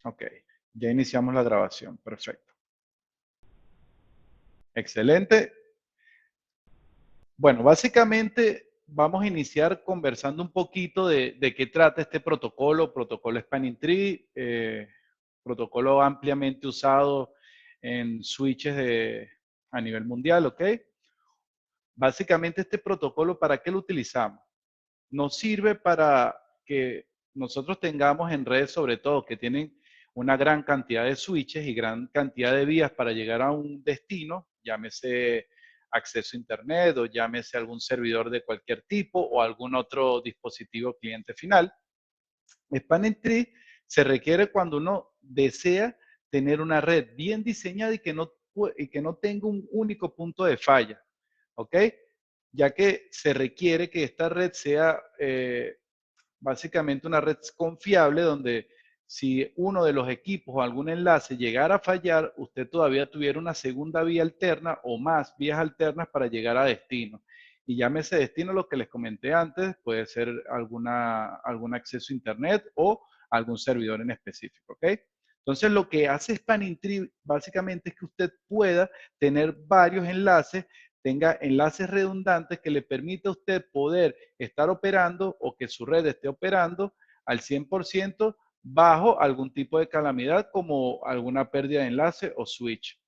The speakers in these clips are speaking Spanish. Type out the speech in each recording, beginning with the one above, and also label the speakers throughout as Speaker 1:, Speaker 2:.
Speaker 1: Ok, ya iniciamos la grabación. Perfecto. Excelente. Bueno, básicamente vamos a iniciar conversando un poquito de qué trata este protocolo, protocolo Spanning Tree, protocolo ampliamente usado en switches a nivel mundial, ¿ok? Básicamente este protocolo, ¿para qué lo utilizamos? Nos sirve para que nosotros tengamos en redes, sobre todo, que tienen una gran cantidad de switches y gran cantidad de vías para llegar a un destino, llámese acceso a Internet o llámese algún servidor de cualquier tipo o algún otro dispositivo cliente final. Spanning Tree se requiere cuando uno desea tener una red bien diseñada y que no tenga un único punto de falla, ¿ok? Ya que se requiere que esta red sea básicamente una red confiable donde si uno de los equipos o algún enlace llegara a fallar, usted todavía tuviera una segunda vía alterna o más vías alternas para llegar a destino. Y llámese destino lo que les comenté antes, puede ser algún acceso a Internet o algún servidor en específico, ¿ok? Entonces lo que hace Spanning Tree básicamente es que usted pueda tener varios enlaces, tenga enlaces redundantes que le permita a usted poder estar operando o que su red esté operando al 100% bajo algún tipo de calamidad como alguna pérdida de enlace o switch.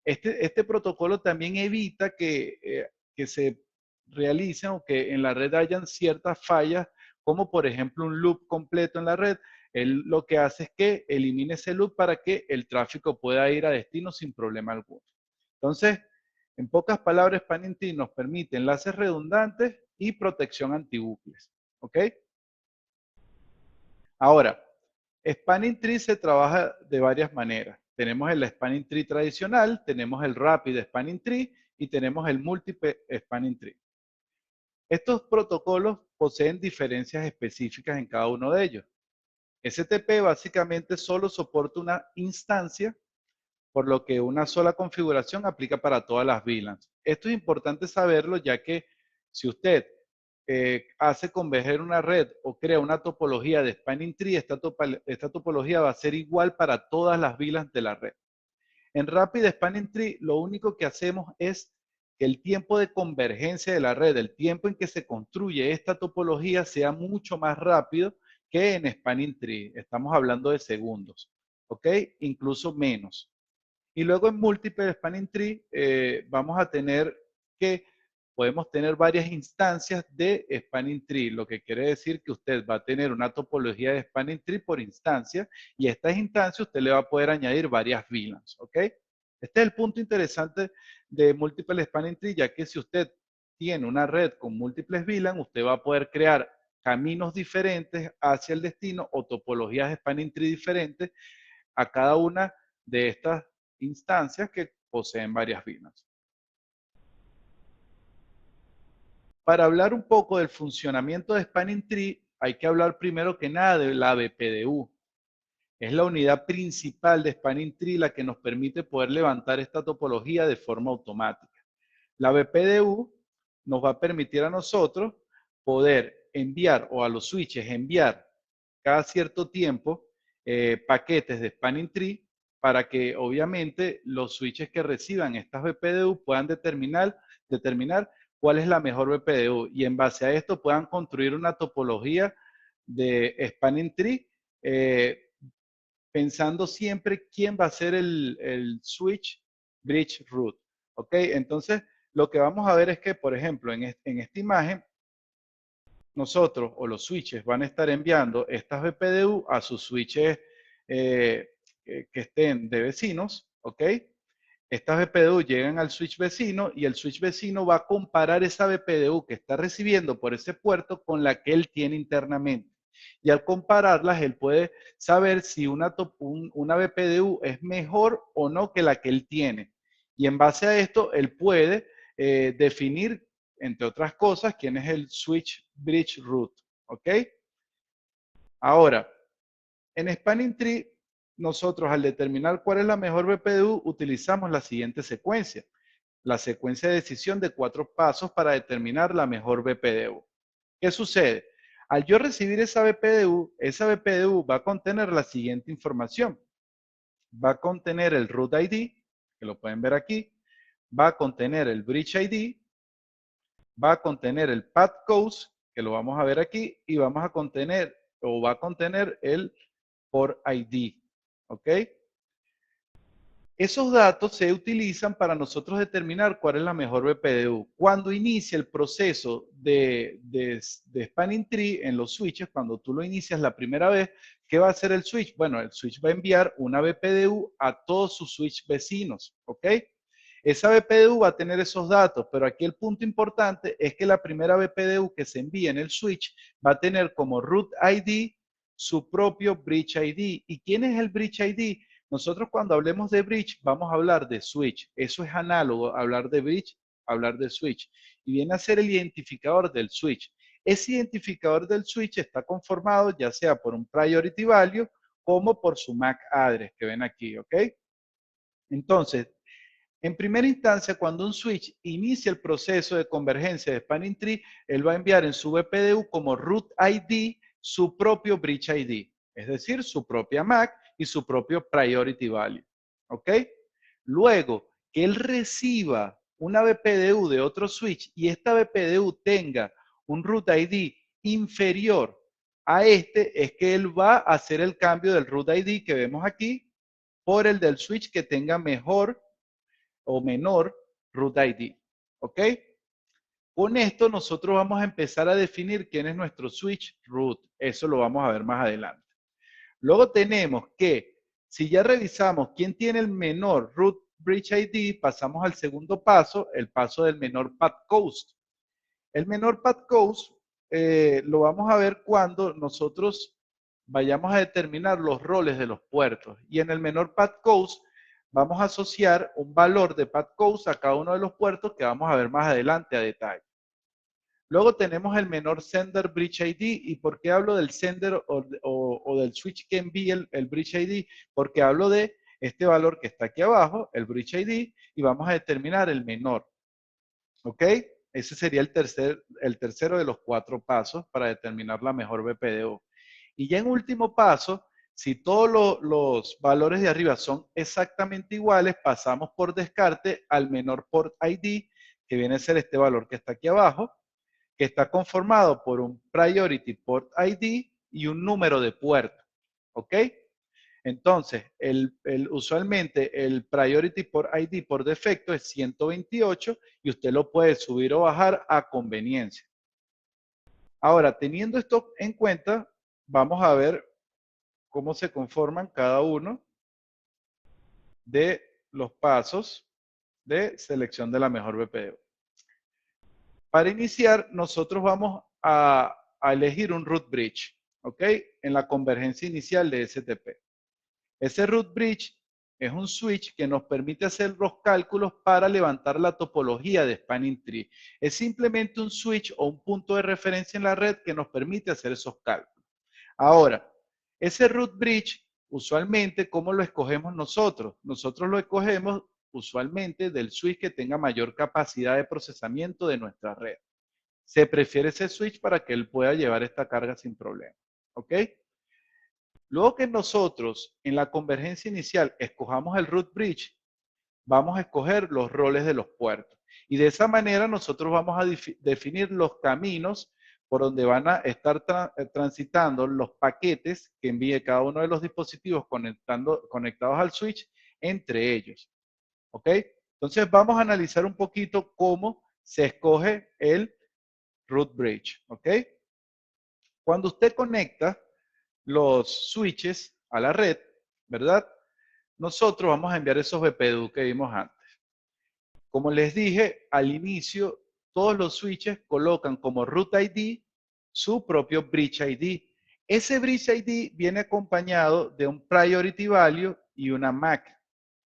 Speaker 1: Este protocolo también evita que se realicen o que en la red hayan ciertas fallas, como por ejemplo un loop completo en la red. Él lo que hace es que elimine ese loop para que el tráfico pueda ir a destino sin problema alguno. Entonces, en pocas palabras, Spanning Tree nos permite enlaces redundantes y protección antibucles. ¿Ok? Ahora, Spanning Tree se trabaja de varias maneras. Tenemos el Spanning Tree tradicional, tenemos el Rapid Spanning Tree y tenemos el Multiple Spanning Tree. Estos protocolos poseen diferencias específicas en cada uno de ellos. STP básicamente solo soporta una instancia, por lo que una sola configuración aplica para todas las VLANs. Esto es importante saberlo, ya que si usted hace converger una red o crea una topología de Spanning Tree, esta topología va a ser igual para todas las VLANs de la red. En Rapid Spanning Tree, lo único que hacemos es que el tiempo de convergencia de la red, el tiempo en que se construye esta topología, sea mucho más rápido que en Spanning Tree. Estamos hablando de segundos, ¿ok? Incluso menos. Y luego en Multiple Spanning Tree vamos a tener que podemos tener varias instancias de Spanning Tree, lo que quiere decir que usted va a tener una topología de Spanning Tree por instancia y a estas instancias usted le va a poder añadir varias VLANs, ¿ok? Este es el punto interesante de Multiple Spanning Tree, ya que si usted tiene una red con múltiples VLANs, usted va a poder crear caminos diferentes hacia el destino o topologías de Spanning Tree diferentes a cada una de estas instancias que poseen varias VLANs. Para hablar un poco del funcionamiento de Spanning Tree, hay que hablar primero que nada de la BPDU. Es la unidad principal de Spanning Tree la que nos permite poder levantar esta topología de forma automática. La BPDU nos va a permitir a nosotros poder enviar o a los switches enviar cada cierto tiempo paquetes de Spanning Tree para que obviamente los switches que reciban estas BPDU puedan determinar cuál es la mejor BPDU y en base a esto puedan construir una topología de Spanning Tree pensando siempre quién va a ser el switch bridge root. ¿Ok? Entonces, lo que vamos a ver es que, por ejemplo, en esta imagen, nosotros o los switches van a estar enviando estas BPDU a sus switches que estén de vecinos, ¿ok? Estas BPDU llegan al switch vecino y el switch vecino va a comparar esa BPDU que está recibiendo por ese puerto con la que él tiene internamente. Y al compararlas, él puede saber si una BPDU es mejor o no que la que él tiene. Y en base a esto, él puede definir, entre otras cosas, quién es el switch bridge root. ¿Ok? Ahora, en Spanning Tree, nosotros al determinar cuál es la mejor BPDU, utilizamos la siguiente secuencia. La secuencia de decisión de 4 pasos para determinar la mejor BPDU. ¿Qué sucede? Al yo recibir esa BPDU va a contener la siguiente información. Va a contener el root ID, que lo pueden ver aquí, va a contener el bridge ID, va a contener el path codes, que lo vamos a ver aquí, y vamos a contener, o va a contener el port ID, ¿ok? Esos datos se utilizan para nosotros determinar cuál es la mejor BPDU. Cuando inicia el proceso de Spanning Tree en los switches, cuando tú lo inicias la primera vez, ¿qué va a hacer el switch? Bueno, el switch va a enviar una BPDU a todos sus switch vecinos, ¿ok? Esa BPDU va a tener esos datos, pero aquí el punto importante es que la primera BPDU que se envía en el switch va a tener como root ID su propio bridge ID. ¿Y quién es el bridge ID? Nosotros cuando hablemos de bridge vamos a hablar de switch. Eso es análogo a hablar de bridge, hablar de switch. Y viene a ser el identificador del switch. Ese identificador del switch está conformado ya sea por un priority value como por su MAC address que ven aquí, ¿ok? Entonces, en primera instancia, cuando un switch inicia el proceso de convergencia de Spanning Tree, él va a enviar en su BPDU como root ID su propio bridge ID, es decir, su propia MAC y su propio priority value. ¿Ok? Luego, que él reciba una BPDU de otro switch y esta BPDU tenga un root ID inferior a este, es que él va a hacer el cambio del root ID que vemos aquí por el del switch que tenga mejor o menor root ID. ¿Ok? Con esto nosotros vamos a empezar a definir quién es nuestro switch root. Eso lo vamos a ver más adelante. Luego tenemos que, si ya revisamos quién tiene el menor root bridge ID, pasamos al segundo paso, el paso del menor path cost. El menor path cost lo vamos a ver cuando nosotros vayamos a determinar los roles de los puertos. Y en el menor path cost vamos a asociar un valor de path cost a cada uno de los puertos que vamos a ver más adelante a detalle. Luego tenemos el menor sender bridge ID. ¿Y por qué hablo del sender o del switch que envía el bridge ID? Porque hablo de este valor que está aquí abajo, el bridge ID, y vamos a determinar el menor. ¿Ok? Ese sería el tercero de los 4 pasos para determinar la mejor BPDU. Y ya en último paso, si todos los valores de arriba son exactamente iguales, pasamos por descarte al menor port ID, que viene a ser este valor que está aquí abajo, que está conformado por un priority port ID y un número de puerto. ¿Ok? Entonces, usualmente el priority port ID por defecto es 128 y usted lo puede subir o bajar a conveniencia. Ahora, teniendo esto en cuenta, vamos a ver cómo se conforman cada uno de los pasos de selección de la mejor BPDU. Para iniciar, nosotros vamos a elegir un root bridge, ¿ok? En la convergencia inicial de STP. Ese root bridge es un switch que nos permite hacer los cálculos para levantar la topología de Spanning Tree. Es simplemente un switch o un punto de referencia en la red que nos permite hacer esos cálculos. Ahora, ese root bridge, usualmente, ¿cómo lo escogemos nosotros? Nosotros lo escogemos usualmente del switch que tenga mayor capacidad de procesamiento de nuestra red. Se prefiere ese switch para que él pueda llevar esta carga sin problema. ¿Ok? Luego que nosotros en la convergencia inicial escojamos el root bridge, vamos a escoger los roles de los puertos. Y de esa manera nosotros vamos a definir los caminos por donde van a estar transitando los paquetes que envíe cada uno de los dispositivos conectados al switch entre ellos. ¿Ok? Entonces vamos a analizar un poquito cómo se escoge el root bridge. ¿Ok? Cuando usted conecta los switches a la red, ¿verdad? Nosotros vamos a enviar esos BPDU que vimos antes. Como les dije al inicio, todos los switches colocan como root ID su propio bridge ID. Ese bridge ID viene acompañado de un priority value y una MAC.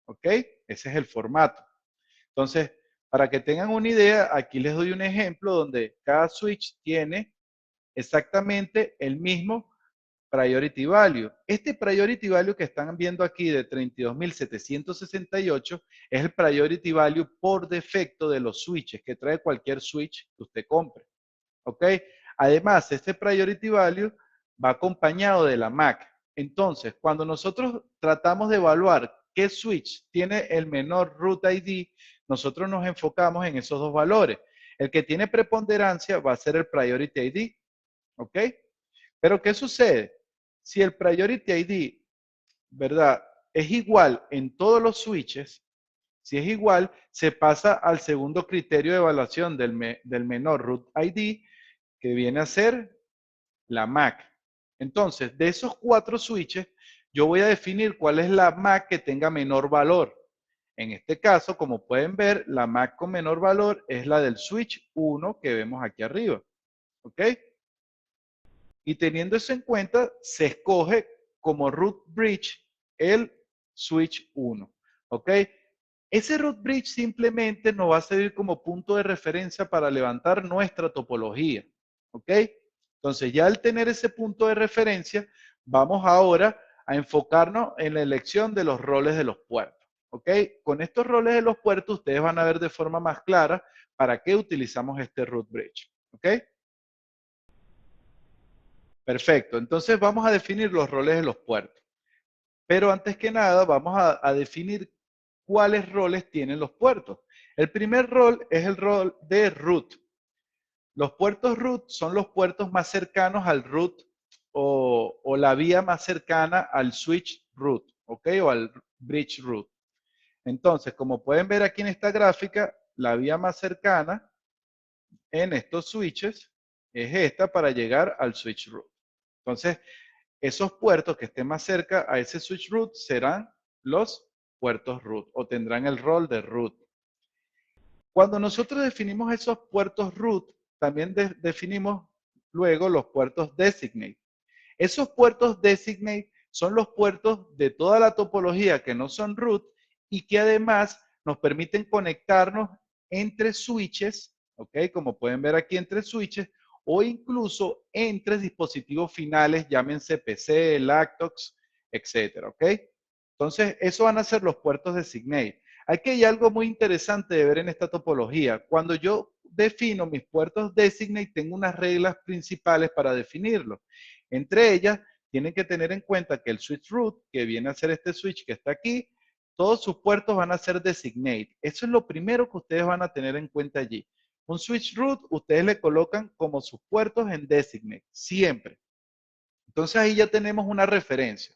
Speaker 1: ¿Ok? Ese es el formato. Entonces, para que tengan una idea, aquí les doy un ejemplo donde cada switch tiene exactamente el mismo priority value. Este priority value que están viendo aquí de 32.768 es el priority value por defecto de los switches que trae cualquier switch que usted compre. ¿Ok? Además, este priority value va acompañado de la MAC. Entonces, cuando nosotros tratamos de evaluar qué switch tiene el menor root ID, nosotros nos enfocamos en esos dos valores. El que tiene preponderancia va a ser el priority ID, ¿ok? Pero ¿qué sucede? Si el priority ID, ¿verdad?, es igual en todos los switches, si es igual, se pasa al segundo criterio de evaluación del menor root ID, que viene a ser la MAC. Entonces, de esos 4 switches, yo voy a definir cuál es la MAC que tenga menor valor. En este caso, como pueden ver, la MAC con menor valor es la del switch 1 que vemos aquí arriba. ¿Ok? Y teniendo eso en cuenta, se escoge como root bridge el switch 1. ¿Ok? Ese root bridge simplemente nos va a servir como punto de referencia para levantar nuestra topología. ¿Ok? Entonces, ya al tener ese punto de referencia, vamos ahora a enfocarnos en la elección de los roles de los puertos. ¿Ok? Con estos roles de los puertos, ustedes van a ver de forma más clara para qué utilizamos este root bridge. ¿Ok? Perfecto. Entonces, vamos a definir los roles de los puertos. Pero antes que nada, vamos a definir cuáles roles tienen los puertos. El primer rol es el rol de root. Los puertos root son los puertos más cercanos al root o la vía más cercana al switch root, ¿ok? O al bridge root. Entonces, como pueden ver aquí en esta gráfica, la vía más cercana en estos switches es esta para llegar al switch root. Entonces, esos puertos que estén más cerca a ese switch root serán los puertos root o tendrán el rol de root. Cuando nosotros definimos esos puertos root, también definimos luego los puertos designate. Esos puertos designate son los puertos de toda la topología que no son root y que además nos permiten conectarnos entre switches, ¿ok? Como pueden ver aquí entre switches, o incluso entre dispositivos finales, llámense PC, laptops, etcétera, ¿ok? Entonces, eso van a ser los puertos designate. Aquí hay algo muy interesante de ver en esta topología. Cuando yo defino mis puertos designate, tengo unas reglas principales para definirlo. Entre ellas, tienen que tener en cuenta que el switch root, que viene a ser este switch que está aquí, todos sus puertos van a ser designate. Eso es lo primero que ustedes van a tener en cuenta allí. Un switch root, ustedes le colocan como sus puertos en designate, siempre. Entonces ahí ya tenemos una referencia.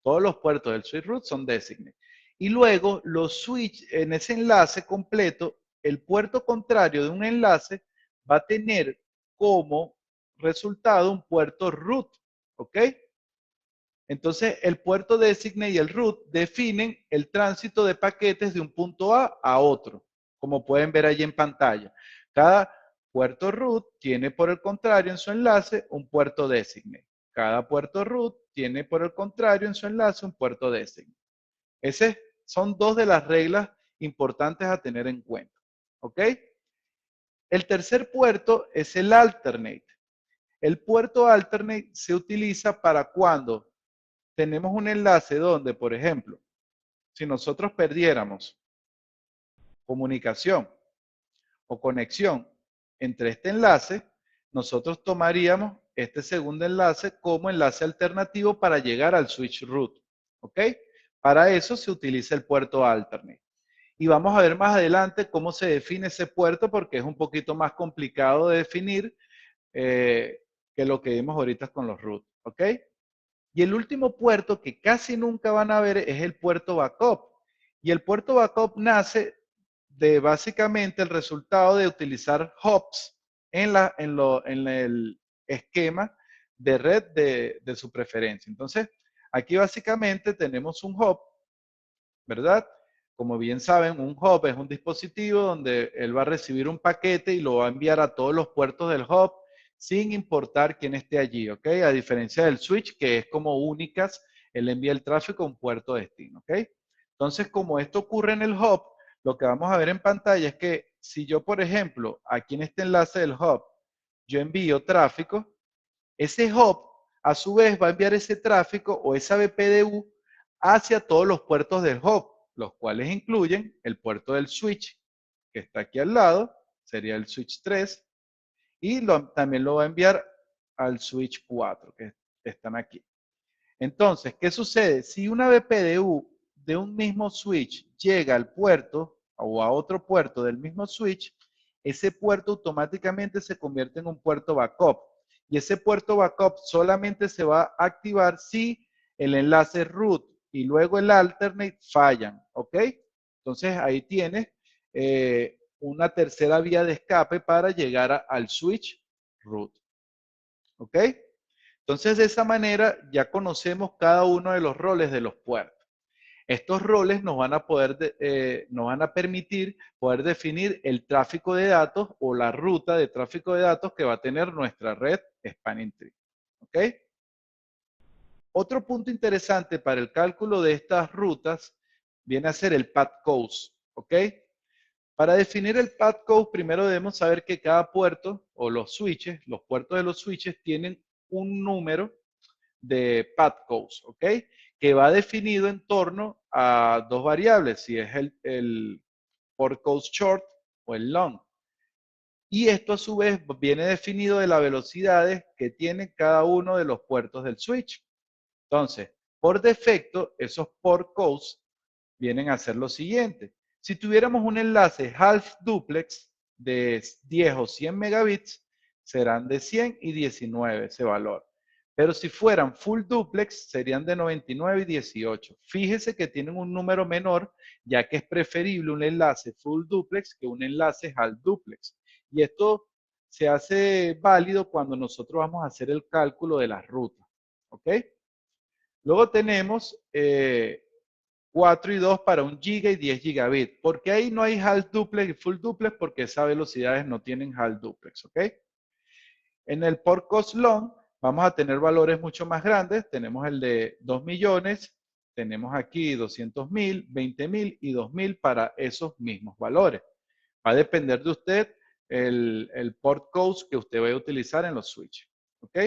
Speaker 1: Todos los puertos del switch root son designate. Y luego los switch en ese enlace completo, el puerto contrario de un enlace va a tener como resultado un puerto root. ¿Ok? Entonces el puerto designate y el root definen el tránsito de paquetes de un punto a otro, como pueden ver allí en pantalla. Cada puerto root tiene por el contrario en su enlace un puerto designate. Cada puerto root tiene por el contrario en su enlace un puerto designate. Esas son dos de las reglas importantes a tener en cuenta. ¿Ok? El tercer puerto es el alternate. El puerto alternate se utiliza para cuando tenemos un enlace donde, por ejemplo, si nosotros perdiéramos comunicación o conexión entre este enlace, nosotros tomaríamos este segundo enlace como enlace alternativo para llegar al switch root. ¿Ok? Para eso se utiliza el puerto alternate. Y vamos a ver más adelante cómo se define ese puerto porque es un poquito más complicado de definir que lo que vimos ahorita con los root. ¿Ok? Y el último puerto que casi nunca van a ver es el puerto backup. Y el puerto backup nace de básicamente el resultado de utilizar hops en el esquema de red de su preferencia. Entonces, aquí básicamente tenemos un hop, ¿verdad? Como bien saben, un hop es un dispositivo donde él va a recibir un paquete y lo va a enviar a todos los puertos del hop sin importar quién esté allí, ¿ok? A diferencia del switch, que es como únicas, él envía el tráfico a un puerto destino, ¿ok? Entonces, como esto ocurre en el hub, lo que vamos a ver en pantalla es que si yo, por ejemplo, aquí en este enlace del hub, yo envío tráfico, ese hub a su vez va a enviar ese tráfico o esa BPDU hacia todos los puertos del hub, los cuales incluyen el puerto del switch, que está aquí al lado, sería el switch 3, y también lo va a enviar al switch 4, que están aquí. Entonces, ¿qué sucede? Si una BPDU de un mismo switch llega al puerto o a otro puerto del mismo switch, ese puerto automáticamente se convierte en un puerto backup. Y ese puerto backup solamente se va a activar si el enlace root y luego el alternate fallan, ¿ok? Entonces ahí tienes una tercera vía de escape para llegar al switch root, ¿ok? Entonces, de esa manera ya conocemos cada uno de los roles de los puertos. Estos roles nos van a permitir poder definir el tráfico de datos o la ruta de tráfico de datos que va a tener nuestra red Spanning Tree. ¿Ok? Otro punto interesante para el cálculo de estas rutas viene a ser el path cost. ¿Ok? Para definir el path cost, primero debemos saber que cada puerto o los switches, los puertos de los switches tienen un número de path cost, ¿ok? Que va definido en torno a dos variables, si es el port cost short o el long. Y esto a su vez viene definido de las velocidades que tiene cada uno de los puertos del switch. Entonces, por defecto, esos port costs vienen a ser lo siguiente. Si tuviéramos un enlace half duplex de 10 o 100 megabits, serán de 100 y 19 ese valor. Pero si fueran full duplex, serían de 99 y 18. Fíjese que tienen un número menor, ya que es preferible un enlace full duplex que un enlace half duplex. Y esto se hace válido cuando nosotros vamos a hacer el cálculo de las rutas. ¿Ok? Luego tenemos 4 y 2 para 1 giga y 10 gigabit. Porque ahí no hay half duplex y full duplex porque esas velocidades no tienen half duplex. ¿Ok? En el port cost long vamos a tener valores mucho más grandes. Tenemos el de 2 millones, tenemos aquí 200,000, 20,000 y 2,000 para esos mismos valores. Va a depender de usted el port cost que usted vaya a utilizar en los switches. ¿Ok?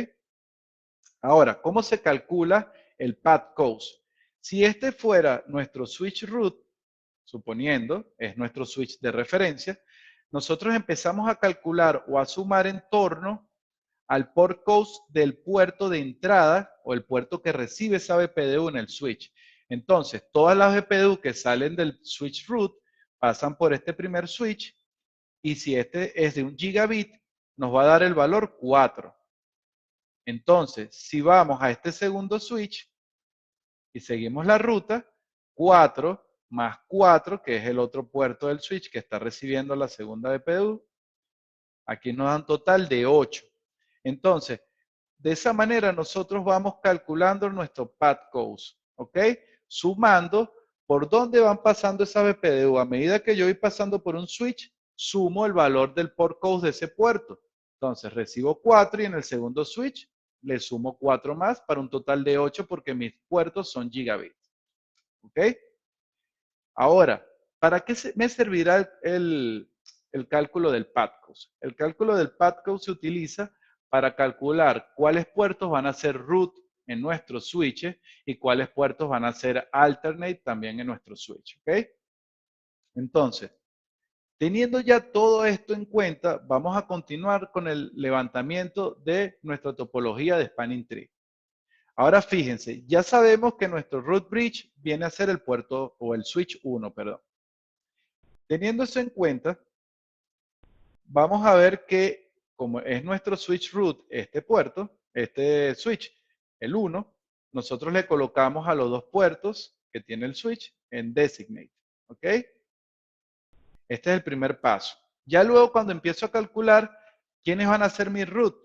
Speaker 1: Ahora, ¿cómo se calcula el path cost? Si este fuera nuestro switch root, suponiendo, es nuestro switch de referencia, nosotros empezamos a calcular o a sumar en torno al port cost del puerto de entrada o el puerto que recibe esa BPDU en el switch. Entonces, todas las BPDU que salen del switch root pasan por este primer switch y si este es de 1 gigabit, nos va a dar el valor 4. Entonces, si vamos a este segundo switch y seguimos la ruta, 4 más 4, que es el otro puerto del switch que está recibiendo la segunda BPDU, aquí nos dan total de 8. Entonces, de esa manera nosotros vamos calculando nuestro path cost, ¿ok? Sumando por dónde van pasando esas BPDU. A medida que yo voy pasando por un switch, sumo el valor del port cost de ese puerto. Entonces, recibo 4 y en el segundo switch le sumo 4 más para un total de 8 porque mis puertos son gigabits. ¿Ok? Ahora, ¿para qué me servirá el cálculo del path cost? El cálculo del path cost se utiliza para calcular cuáles puertos van a ser root en nuestros switches y cuáles puertos van a ser alternate también en nuestro switch. ¿Ok? Entonces, teniendo ya todo esto en cuenta, vamos a continuar con el levantamiento de nuestra topología de Spanning Tree. Ahora fíjense, ya sabemos que nuestro root bridge viene a ser el puerto o el switch 1, perdón. Teniendo eso en cuenta, vamos a ver que como es nuestro switch root, este puerto, este switch, el 1, nosotros le colocamos a los dos puertos que tiene el switch en designate. ¿Ok? Este es el primer paso. Ya luego cuando empiezo a calcular quiénes van a ser mi root,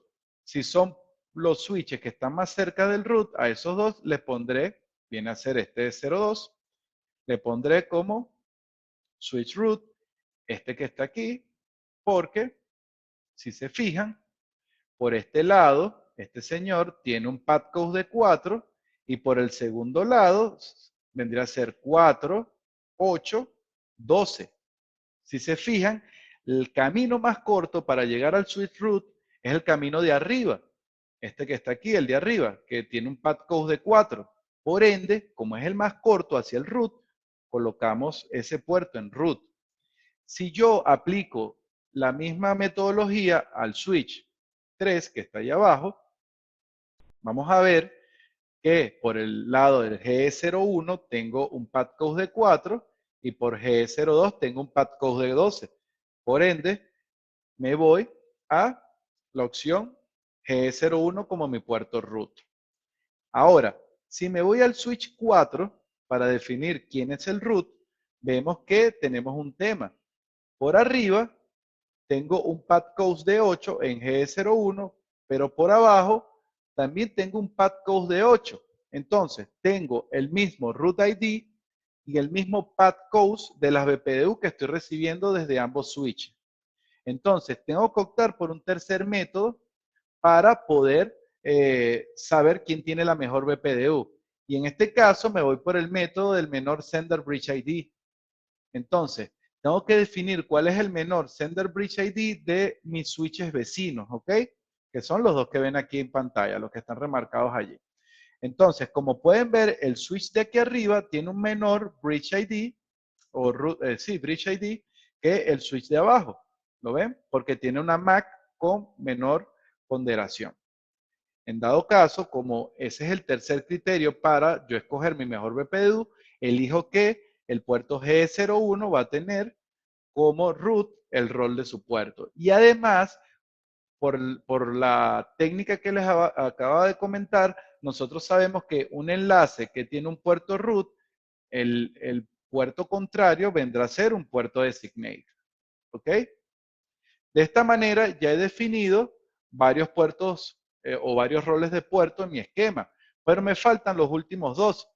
Speaker 1: si son los switches que están más cerca del root, a esos dos les pondré, viene a ser este de 0,2, le pondré como switch root, este que está aquí, porque si se fijan, por este lado, este señor tiene un path cost de 4 y por el segundo lado vendría a ser 4, 8, 12. Si se fijan, el camino más corto para llegar al switch root es el camino de arriba. Este que está aquí, el de arriba, que tiene un path cost de 4. Por ende, como es el más corto hacia el root, colocamos ese puerto en root. Si yo aplico la misma metodología al switch 3 que está ahí abajo, vamos a ver que por el lado del GE01 tengo un pad code de 4 y por GE02 tengo un pad code de 12. Por ende, me voy a la opción GE01 como mi puerto root. Ahora, si me voy al switch 4 para definir quién es el root, vemos que tenemos un tema. Por arriba tengo un pad code de 8 en GE01, pero por abajo también tengo un pad code de 8. Entonces, tengo el mismo root ID y el mismo pad code de las BPDU que estoy recibiendo desde ambos switches. Entonces, tengo que optar por un tercer método para poder saber quién tiene la mejor BPDU. Y en este caso me voy por el método del menor Sender Bridge ID. Entonces, tengo que definir cuál es el menor Sender Bridge ID de mis switches vecinos, ¿ok? Que son los dos que ven aquí en pantalla, los que están remarcados allí. Entonces, como pueden ver, el switch de aquí arriba tiene un menor Bridge ID, o sí, Bridge ID, que el switch de abajo. ¿Lo ven? Porque tiene una MAC con menor ponderación. En dado caso, como ese es el tercer criterio para yo escoger mi mejor BPDU, elijo que el puerto G01 va a tener como root el rol de su puerto. Y además, por la técnica que les acaba de comentar, nosotros sabemos que un enlace que tiene un puerto root, el puerto contrario vendrá a ser un puerto designate. ¿Ok? De esta manera ya he definido varios puertos o varios roles de puerto en mi esquema, pero me faltan los últimos dos.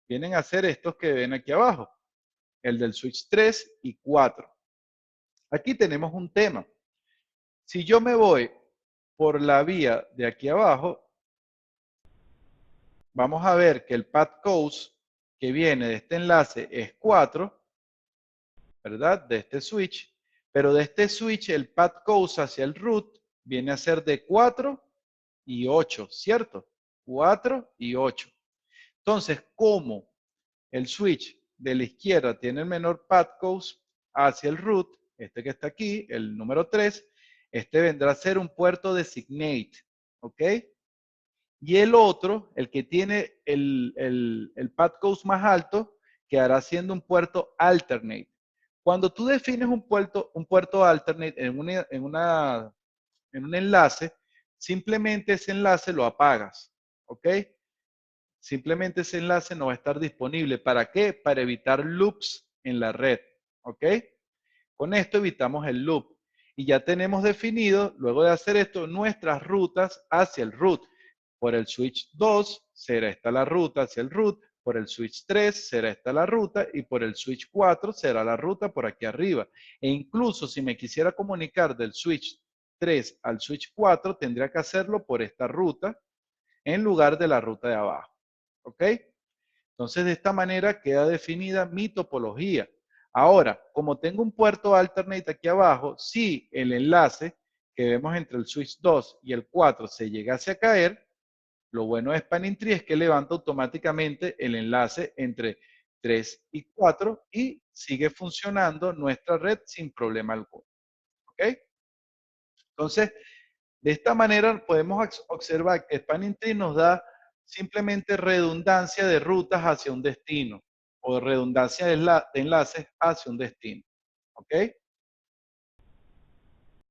Speaker 1: Vienen a ser estos que ven aquí abajo, el del switch 3 y 4. Aquí tenemos un tema. Si yo me voy por la vía de aquí abajo, vamos a ver que el path code que viene de este enlace es 4, ¿verdad? De este switch, pero de este switch el path code hacia el root viene a ser de 4 y 8, ¿cierto? 4 y 8. Entonces, como el switch de la izquierda tiene el menor path code hacia el root, este que está aquí, el número 3, este vendrá a ser un puerto designate, ¿ok? Y el otro, el que tiene el path code más alto, quedará siendo un puerto alternate. Cuando tú defines un puerto alternate en un enlace, simplemente ese enlace lo apagas, ¿ok? Simplemente ese enlace no va a estar disponible. ¿Para qué? Para evitar loops en la red, ¿ok? Con esto evitamos el loop. Y ya tenemos definido, luego de hacer esto, nuestras rutas hacia el root. Por el switch 2 será esta la ruta hacia el root, por el switch 3 será esta la ruta y por el switch 4 será la ruta por aquí arriba. E incluso si me quisiera comunicar del switch 3 al switch 4, tendría que hacerlo por esta ruta en lugar de la ruta de abajo. ¿Ok? Entonces, de esta manera queda definida mi topología. Ahora, como tengo un puerto alternate aquí abajo, si el enlace que vemos entre el switch 2 y el 4 se llegase a caer, lo bueno de Spanning Tree es que levanta automáticamente el enlace entre 3 y 4 y sigue funcionando nuestra red sin problema alguno. ¿Ok? Entonces, de esta manera podemos observar que Spanning Tree nos da simplemente redundancia de rutas hacia un destino o redundancia de enlaces hacia un destino. ¿Ok?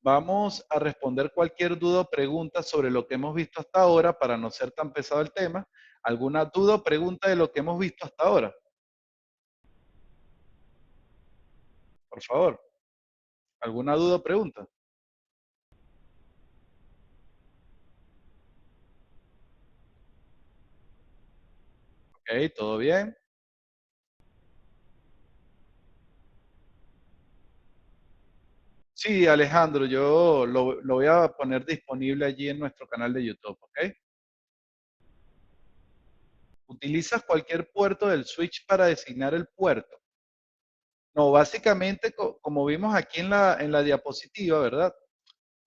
Speaker 1: Vamos a responder cualquier duda o pregunta sobre lo que hemos visto hasta ahora para no ser tan pesado el tema. ¿Alguna duda o pregunta de lo que hemos visto hasta ahora? Por favor. ¿Alguna duda o pregunta? Ok, todo bien. Sí, Alejandro, yo lo voy a poner disponible allí en nuestro canal de YouTube, ¿ok? ¿Utilizas cualquier puerto del switch para designar el puerto? No, básicamente, como vimos aquí en la diapositiva, ¿verdad?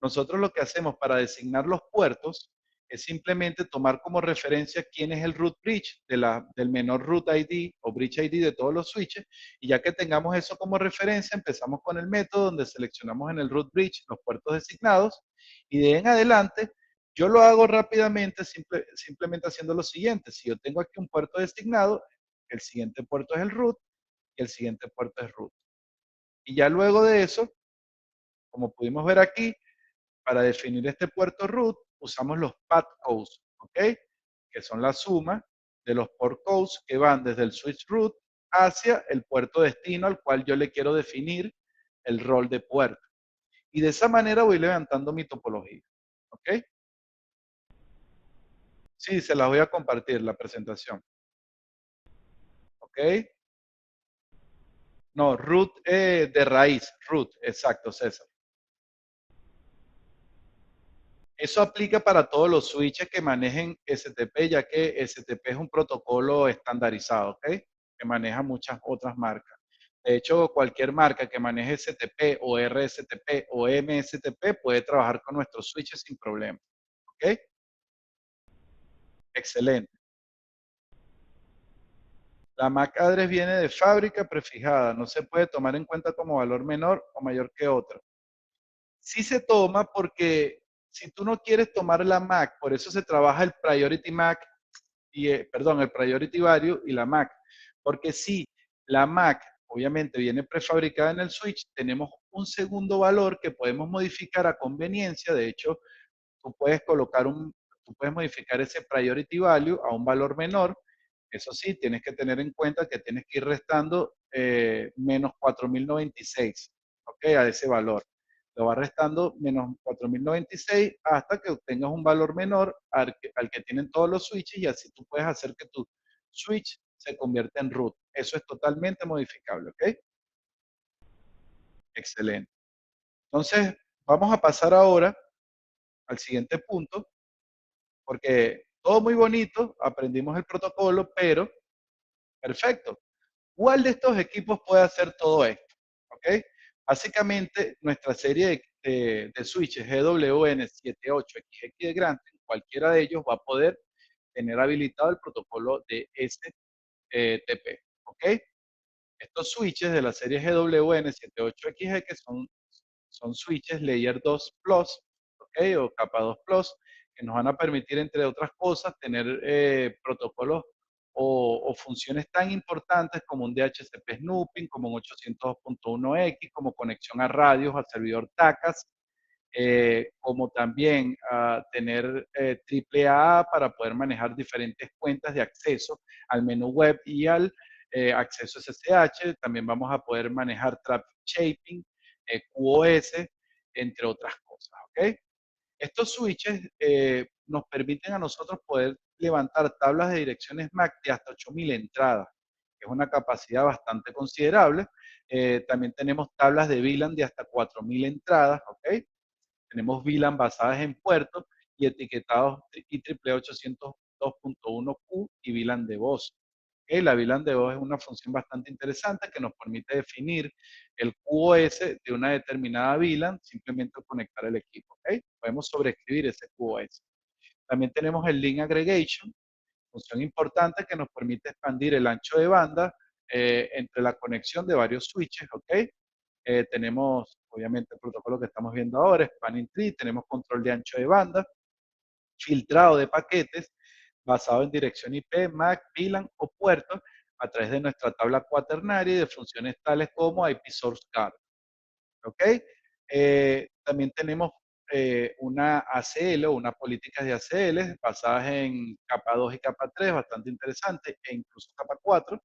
Speaker 1: Nosotros lo que hacemos para designar los puertos es simplemente tomar como referencia quién es el root bridge del menor root ID o bridge ID de todos los switches, y ya que tengamos eso como referencia, empezamos con el método donde seleccionamos en el root bridge los puertos designados, y de en adelante yo lo hago rápidamente simplemente haciendo lo siguiente. Si yo tengo aquí un puerto designado, el siguiente puerto es el root y el siguiente puerto es root. Y ya luego de eso, como pudimos ver aquí, para definir este puerto root, usamos los path codes, ¿ok? Que son la suma de los port codes que van desde el switch root hacia el puerto destino al cual yo le quiero definir el rol de puerto. Y de esa manera voy levantando mi topología, ¿ok? Sí, se las voy a compartir la presentación, ¿ok? No, root de raíz, root, exacto, César. Eso aplica para todos los switches que manejen STP, ya que STP es un protocolo estandarizado, ¿ok? Que maneja muchas otras marcas. De hecho, cualquier marca que maneje STP o RSTP o MSTP puede trabajar con nuestros switches sin problema, ¿ok? Excelente. La MAC address viene de fábrica prefijada, no se puede tomar en cuenta como valor menor o mayor que otro. Sí se toma porque si tú no quieres tomar la MAC, por eso se trabaja el Priority MAC perdón, el Priority Value y la MAC. Porque si la MAC obviamente viene prefabricada en el switch, tenemos un segundo valor que podemos modificar a conveniencia. De hecho, tú puedes tú puedes modificar ese Priority Value a un valor menor. Eso sí, tienes que tener en cuenta que tienes que ir restando menos 4096, ¿ok? A ese valor. Lo va restando menos 4096 hasta que obtengas un valor menor al que tienen todos los switches, y así tú puedes hacer que tu switch se convierta en root. Eso es totalmente modificable, ¿ok? Excelente. Entonces, vamos a pasar ahora al siguiente punto, porque todo muy bonito, aprendimos el protocolo, pero perfecto. ¿Cuál de estos equipos puede hacer todo esto? ¿Ok? Básicamente, nuestra serie de switches GWN78XX de Grant, cualquiera de ellos va a poder tener habilitado el protocolo de STP. ¿Ok? Estos switches de la serie GWN78XG, que son switches Layer 2 Plus, ¿ok? O capa 2 Plus, que nos van a permitir, entre otras cosas, tener protocolos o funciones tan importantes como un DHCP snooping, como un 802.1x, como conexión a radios, al servidor TACAS, como también tener AAA para poder manejar diferentes cuentas de acceso al menú web y al acceso SSH. También vamos a poder manejar traffic shaping, QoS, entre otras cosas. ¿Ok? Estos switches nos permiten a nosotros poder levantar tablas de direcciones MAC de hasta 8000 entradas, que es una capacidad bastante considerable. También tenemos tablas de VLAN de hasta 4000 entradas, ¿ok? Tenemos VLAN basadas en puertos y etiquetados IEEE 802.1Q y VLAN de voz. ¿Okay? La VLAN de voz es una función bastante interesante que nos permite definir el QoS de una determinada VLAN simplemente al conectar el equipo. ¿Okay? Podemos sobreescribir ese QoS. También tenemos el Link Aggregation, función importante que nos permite expandir el ancho de banda entre la conexión de varios switches. ¿Ok? Tenemos, obviamente, el protocolo que estamos viendo ahora, Spanning Tree, tenemos control de ancho de banda, filtrado de paquetes basado en dirección IP, MAC, VLAN o puertos a través de nuestra tabla cuaternaria y de funciones tales como IP Source Card. ¿Ok? También tenemos una ACL o unas políticas de ACL basadas en capa 2 y capa 3, bastante interesante, e incluso capa 4.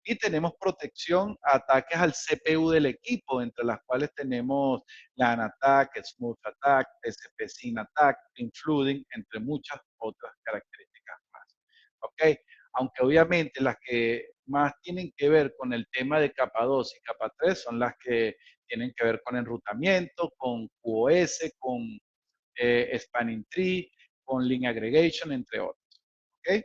Speaker 1: Y tenemos protección a ataques al CPU del equipo, entre las cuales tenemos LAN Attack, Smooth Attack, TCP SYN Attack, Pin Flooding, entre muchas otras características más. ¿Ok? Aunque obviamente las que más tienen que ver con el tema de capa 2 y capa 3 son las que tienen que ver con enrutamiento, con QoS, con Spanning Tree, con Link Aggregation, entre otros. ¿Ok?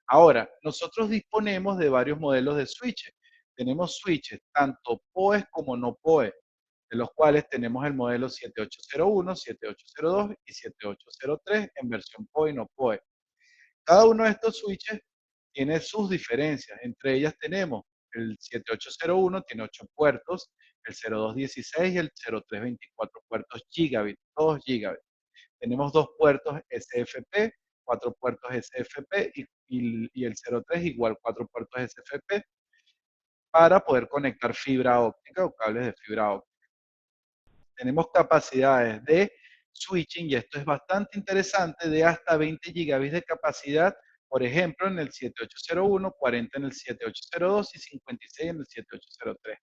Speaker 1: Ahora, nosotros disponemos de varios modelos de switches. Tenemos switches tanto PoE como no PoE. de los cuales tenemos el modelo 7801, 7802 y 7803 en versión PoE y no PoE. Cada uno de estos switches tiene sus diferencias. Entre ellas tenemos el 7801, tiene 8 puertos, el 0216 y el 0324 puertos gigabit, todos gigabit. Tenemos 2 puertos SFP, 4 puertos SFP y el 03 igual 4 puertos SFP para poder conectar fibra óptica o cables de fibra óptica. Tenemos capacidades de switching, y esto es bastante interesante, de hasta 20 gigabits de capacidad, por ejemplo, en el 7801, 40 en el 7802 y 56 en el 7803.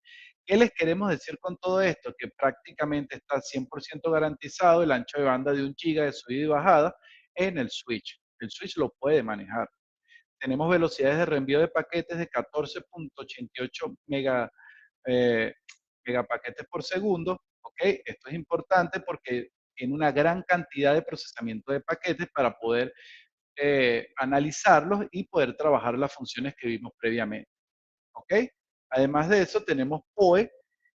Speaker 1: ¿Qué les queremos decir con todo esto? Que prácticamente está 100% garantizado el ancho de banda de 1 giga de subida y bajada en el switch. El switch lo puede manejar. Tenemos velocidades de reenvío de paquetes de 14.88 megapaquetes por segundo. ¿Ok? Esto es importante porque tiene una gran cantidad de procesamiento de paquetes para poder analizarlos y poder trabajar las funciones que vimos previamente. ¿Ok? Además de eso, tenemos PoE,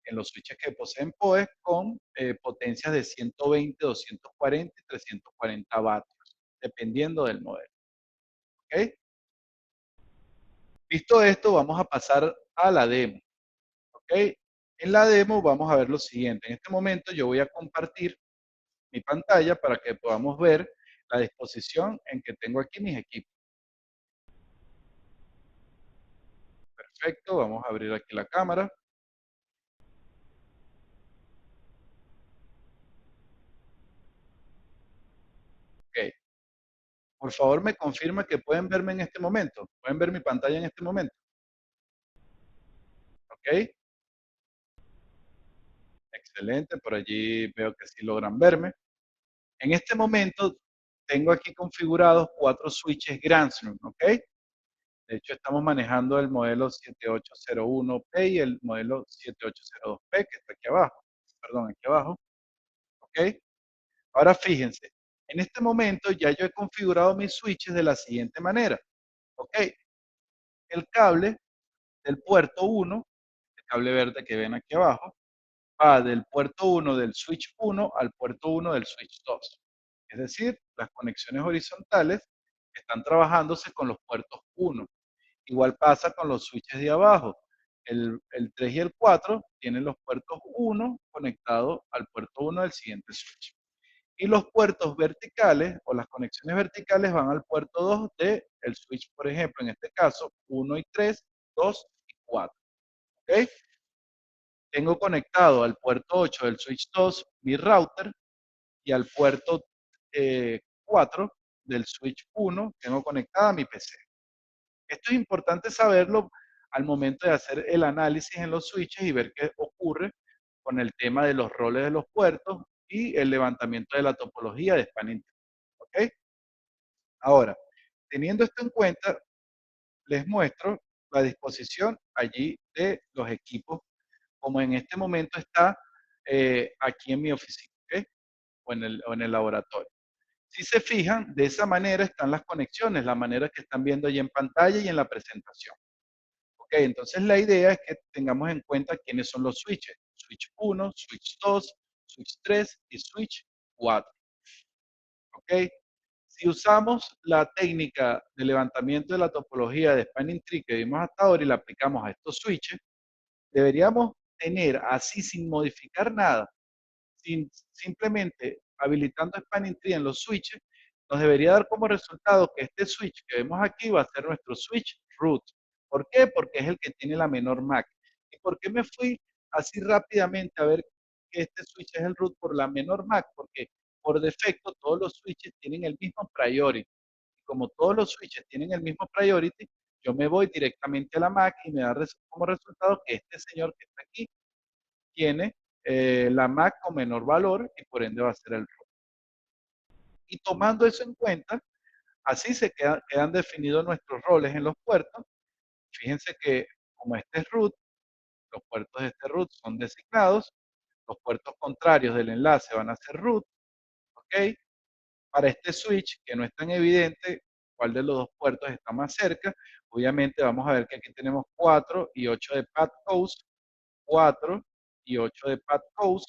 Speaker 1: en los switches que poseen PoE, con potencias de 120, 240 y 340 vatios, dependiendo del modelo. ¿Ok? Visto esto, vamos a pasar a la demo. ¿Ok? En la demo vamos a ver lo siguiente. En este momento yo voy a compartir mi pantalla para que podamos ver la disposición en que tengo aquí mis equipos. Perfecto, vamos a abrir aquí la cámara. Ok, por favor me confirma que pueden verme en este momento. Pueden ver mi pantalla en este momento. Ok, excelente, por allí veo que sí logran verme. En este momento tengo aquí configurados 4 switches Grandstream, ¿ok? De hecho, estamos manejando el modelo 7801P y el modelo 7802P, que está aquí abajo. Perdón, aquí abajo. ¿Ok? Ahora fíjense, en este momento ya yo he configurado mis switches de la siguiente manera. ¿Ok? El cable del puerto 1, el cable verde que ven aquí abajo, va del puerto 1 del switch 1 al puerto 1 del switch 2. Es decir, las conexiones horizontales están trabajándose con los puertos 1. Igual pasa con los switches de abajo. El 3 y el 4 tienen los puertos 1 conectados al puerto 1 del siguiente switch. Y los puertos verticales o las conexiones verticales van al puerto 2 del switch, por ejemplo, en este caso, 1 y 3, 2 y 4. ¿Ok? Tengo conectado al puerto 8 del switch 2 mi router y al puerto 4 del switch 1 tengo conectada mi PC. Esto es importante saberlo al momento de hacer el análisis en los switches y ver qué ocurre con el tema de los roles de los puertos y el levantamiento de la topología de spanning tree. ¿Ok? Ahora, teniendo esto en cuenta, les muestro la disposición allí de los equipos, como en este momento está aquí en mi oficina, ¿ok? O en el laboratorio. Si se fijan, de esa manera están las conexiones, la manera que están viendo allí en pantalla y en la presentación. Ok, entonces la idea es que tengamos en cuenta quiénes son los switches. Switch 1, switch 2, switch 3 y switch 4. Ok, si usamos la técnica de levantamiento de la topología de Spanning Tree que vimos hasta ahora y la aplicamos a estos switches, deberíamos tener así sin modificar nada, simplemente habilitando Spanning Tree en los switches, nos debería dar como resultado que este switch que vemos aquí va a ser nuestro switch root. ¿Por qué? Porque es el que tiene la menor MAC. ¿Y por qué me fui así rápidamente a ver que este switch es el root por la menor MAC? Porque por defecto todos los switches tienen el mismo priority. Y como todos los switches tienen el mismo priority, yo me voy directamente a la MAC y me da como resultado que este señor que está aquí tiene la MAC con menor valor y por ende va a ser el root. Y tomando eso en cuenta, así quedan definidos nuestros roles en los puertos. Fíjense que como este es root, los puertos de este root son designados, los puertos contrarios del enlace van a ser root, ¿ok? Para este switch, que no es tan evidente cuál de los dos puertos está más cerca, obviamente vamos a ver que aquí tenemos 4 y 8 de path host, 4 y 8 de path codes.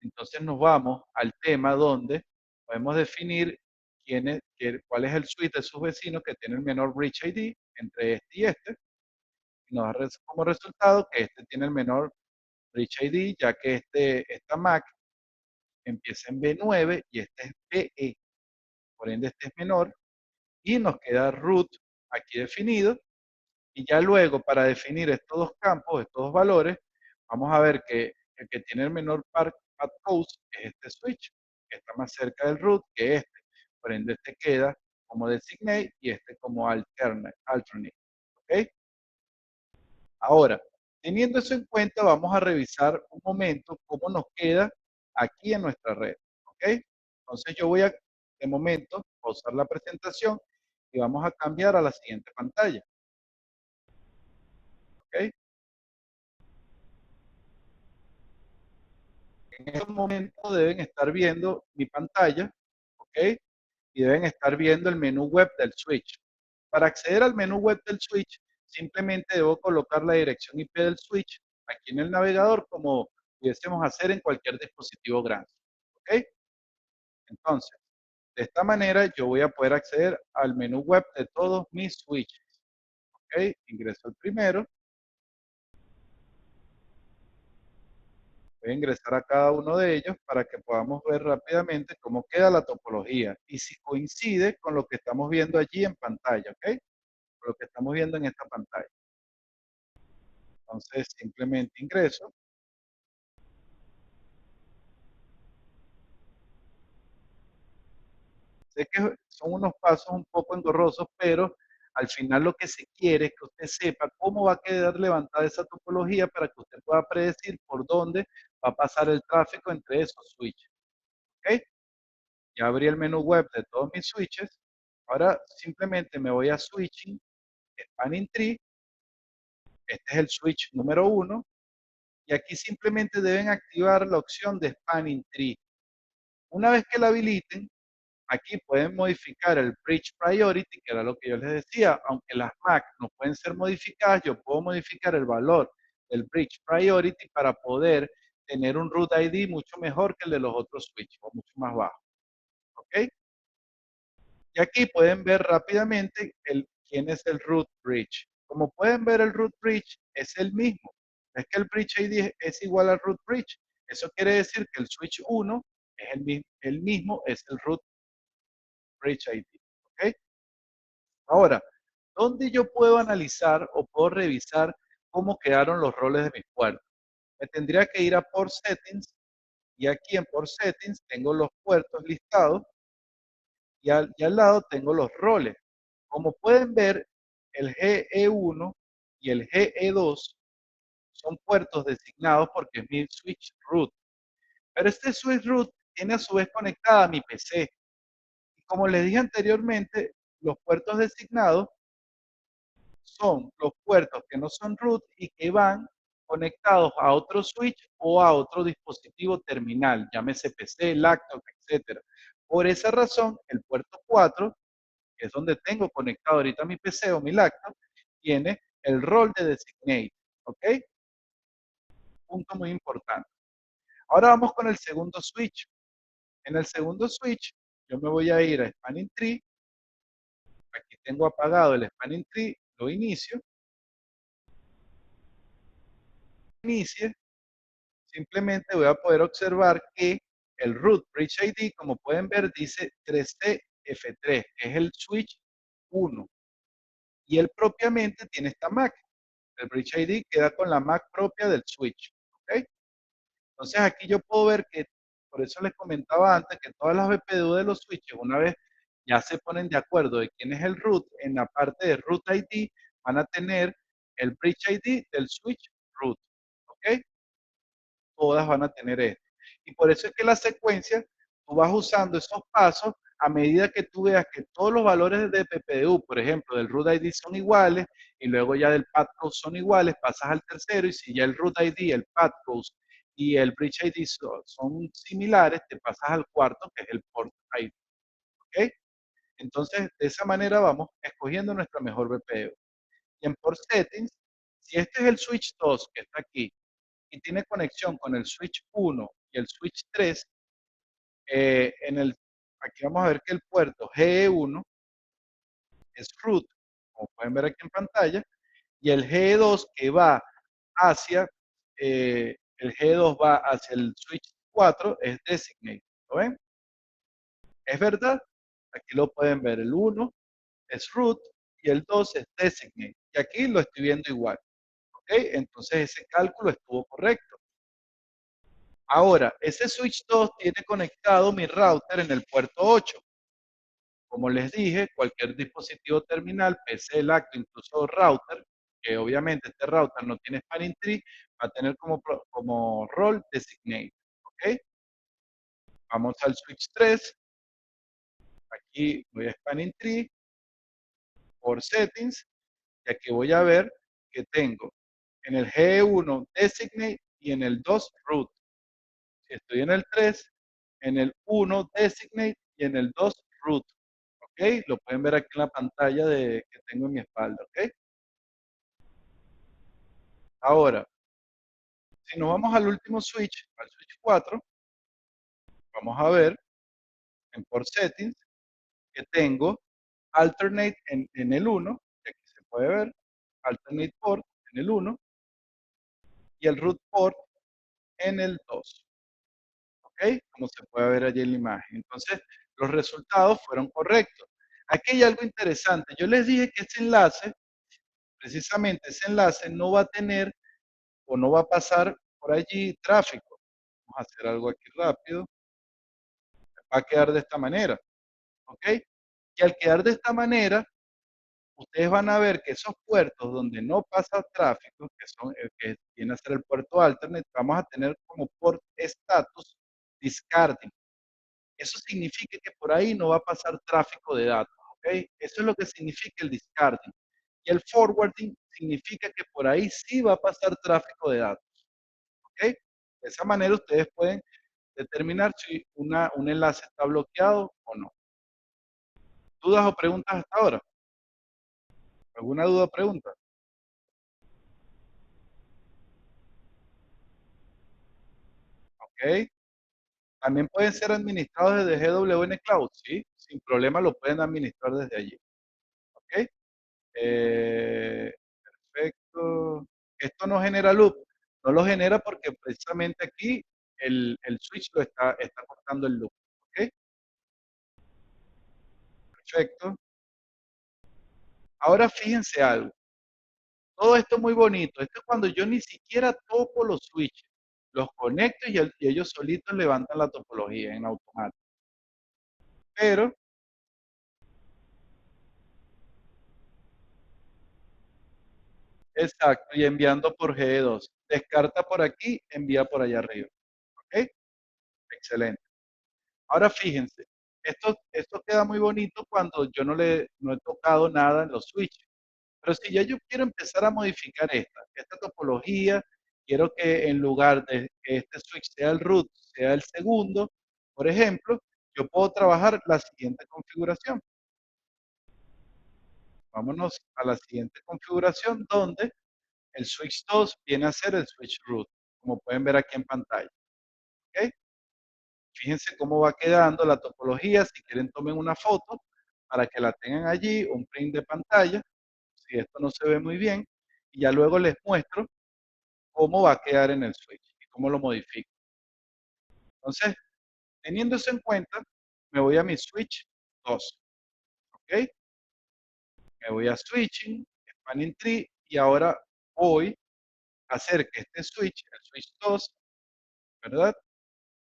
Speaker 1: Entonces nos vamos al tema donde podemos definir cuál es el suite de sus vecinos que tiene el menor Bridge ID entre este y este. Y nos da como resultado que este tiene el menor Bridge ID, ya que esta MAC empieza en B9 y este es BE. Por ende, este es menor. Y nos queda root aquí definido. Y ya luego, para definir estos dos campos, estos dos valores, vamos a ver que el que tiene el menor path cost es este switch, que está más cerca del root que este. Por ende, este queda como designate y este como alternate. ¿Ok? Ahora, teniendo eso en cuenta, vamos a revisar un momento cómo nos queda aquí en nuestra red. ¿Ok? Entonces yo voy a, de momento, pausar la presentación y vamos a cambiar a la siguiente pantalla. ¿Ok? En este momento deben estar viendo mi pantalla, ¿ok? Y deben estar viendo el menú web del switch. Para acceder al menú web del switch, simplemente debo colocar la dirección IP del switch aquí en el navegador como pudiésemos hacer en cualquier dispositivo grande, ¿ok? Entonces, de esta manera yo voy a poder acceder al menú web de todos mis switches, ¿ok? Ingreso al primero. Voy a ingresar a cada uno de ellos para que podamos ver rápidamente cómo queda la topología y si coincide con lo que estamos viendo allí en pantalla, ¿ok? Con lo que estamos viendo en esta pantalla. Entonces, simplemente ingreso. Sé que son unos pasos un poco engorrosos, pero al final lo que se quiere es que usted sepa cómo va a quedar levantada esa topología para que usted pueda predecir por dónde va a pasar el tráfico entre esos switches, ¿ok? Ya abrí el menú web de todos mis switches. Ahora simplemente me voy a Switching, Spanning Tree. Este es el switch número uno. Y aquí simplemente deben activar la opción de Spanning Tree. Una vez que la habiliten, aquí pueden modificar el Bridge Priority, que era lo que yo les decía. Aunque las MAC no pueden ser modificadas, yo puedo modificar el valor del Bridge Priority para poder tener un root ID mucho mejor que el de los otros switches, o mucho más bajo. ¿Ok? Y aquí pueden ver rápidamente quién es el root bridge. Como pueden ver, el root bridge es el mismo. Es que el bridge ID es igual al root bridge. Eso quiere decir que el switch 1 es el mismo, es el root bridge ID. ¿Ok? Ahora, ¿dónde yo puedo analizar o puedo revisar cómo quedaron los roles de mis puertos? Me tendría que ir a Port Settings y aquí en Port Settings tengo los puertos listados y al lado tengo los roles. Como pueden ver, el GE1 y el GE2 son puertos designados porque es mi switch root. Pero este switch root tiene a su vez conectada a mi PC. Y como les dije anteriormente, los puertos designados son los puertos que no son root y que van conectados a otro switch o a otro dispositivo terminal, llámese PC, laptop, etcétera. Por esa razón, el puerto 4, que es donde tengo conectado ahorita mi PC o mi laptop, tiene el rol de designate. ¿Ok? Punto muy importante. Ahora vamos con el segundo switch. En el segundo switch, yo me voy a ir a Spanning Tree. Aquí tengo apagado el Spanning Tree, lo inicio. Inicie, simplemente voy a poder observar que el root bridge ID, como pueden ver, dice 3CF3, que es el switch 1. Y él propiamente tiene esta MAC. El bridge ID queda con la MAC propia del switch. ¿Ok? Entonces aquí yo puedo ver que, por eso les comentaba antes, que todas las BPDU de los switches, una vez ya se ponen de acuerdo de quién es el root, en la parte de root ID van a tener el bridge ID del switch root. ¿Ok? Todas van a tener esto. Y por eso es que la secuencia, tú vas usando esos pasos a medida que tú veas que todos los valores de PPDU, por ejemplo, del root ID son iguales, y luego ya del path coast son iguales, pasas al tercero, y si ya el root ID, el path coast y el bridge ID son similares, te pasas al cuarto, que es el port ID. ¿Ok? Entonces, de esa manera vamos escogiendo nuestra mejor BPDU. Y en port settings, si este es el switch 2 que está aquí, y y tiene conexión con el switch 1 y el switch 3, aquí vamos a ver que el puerto GE1 es root, como pueden ver aquí en pantalla, y el GE2 que va hacia, el GE2 va hacia el switch 4 es designate. ¿Lo ven? Es verdad, aquí lo pueden ver, el 1 es root y el 2 es designate. Y aquí lo estoy viendo igual. ¿Ok? Entonces ese cálculo estuvo correcto. Ahora, ese switch 2 tiene conectado mi router en el puerto 8. Como les dije, cualquier dispositivo terminal, PC, lacto, incluso router, que obviamente este router no tiene spanning tree, va a tener como rol designate. ¿Ok? Vamos al switch 3. Aquí voy a spanning tree por settings. Y aquí voy a ver que tengo en el G1 designate y en el 2 root. Si estoy en el 3, en el 1 designate y en el 2 root. ¿Ok? Lo pueden ver aquí en la pantalla que tengo en mi espalda. ¿Ok? Ahora, si nos vamos al último switch, al switch 4, vamos a ver en port settings que tengo alternate en el 1, que aquí se puede ver, alternate port en el 1 y el root port en el 2. ¿Ok? Como se puede ver allí en la imagen. Entonces, los resultados fueron correctos. Aquí hay algo interesante. Yo les dije que ese enlace, precisamente ese enlace, no va a tener o no va a pasar por allí tráfico. Vamos a hacer algo aquí rápido. Va a quedar de esta manera. ¿Ok? Y al quedar de esta manera, ustedes van a ver que esos puertos donde no pasa tráfico, que son el que viene a ser el puerto alternate, vamos a tener como port status discarding. Eso significa que por ahí no va a pasar tráfico de datos, ¿ok? Eso es lo que significa el discarding. Y el forwarding significa que por ahí sí va a pasar tráfico de datos, ¿ok? De esa manera ustedes pueden determinar si un enlace está bloqueado o no. ¿Dudas o preguntas hasta ahora? ¿Alguna duda o pregunta? ¿Ok? También pueden ser administrados desde GWN Cloud, ¿sí? Sin problema lo pueden administrar desde allí, ¿ok? Eh, perfecto. Esto no genera loop. No lo genera porque precisamente aquí el switch está cortando el loop. ¿Ok? Perfecto. Ahora fíjense algo. Todo esto es muy bonito. Esto es cuando yo ni siquiera toco los switches. Los conecto y ellos solitos levantan la topología en automático. Pero, exacto, y enviando por GE2. Descarta por aquí, envía por allá arriba. ¿Ok? Excelente. Ahora fíjense, esto queda muy bonito cuando yo no he tocado nada en los switches. Pero si ya yo quiero empezar a modificar esta topología, quiero que en lugar de que este switch sea el root, sea el segundo, por ejemplo, yo puedo trabajar la siguiente configuración. Vámonos a la siguiente configuración donde el switch 2 viene a ser el switch root, como pueden ver aquí en pantalla. ¿Ok? Fíjense cómo va quedando la topología. Si quieren, tomen una foto para que la tengan allí, un print de pantalla, si esto no se ve muy bien, y ya luego les muestro cómo va a quedar en el switch y cómo lo modifico. Entonces, teniendo eso en cuenta, me voy a mi switch 2, ¿ok? Me voy a switching, spanning tree, y ahora voy a hacer que este switch, el switch 2, ¿verdad?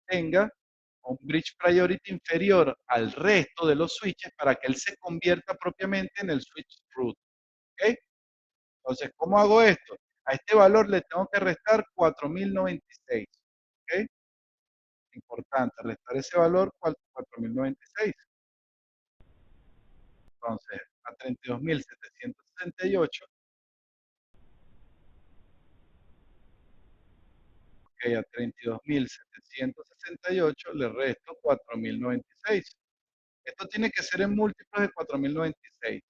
Speaker 1: Tenga un bridge priority inferior al resto de los switches para que él se convierta propiamente en el switch root. ¿Ok? Entonces, ¿cómo hago esto? A este valor le tengo que restar 4096. ¿Ok? Importante, restar ese valor 4096. Entonces, a 32.768, ok, a 32.768 le resto 4096. Esto tiene que ser en múltiplos de 4096.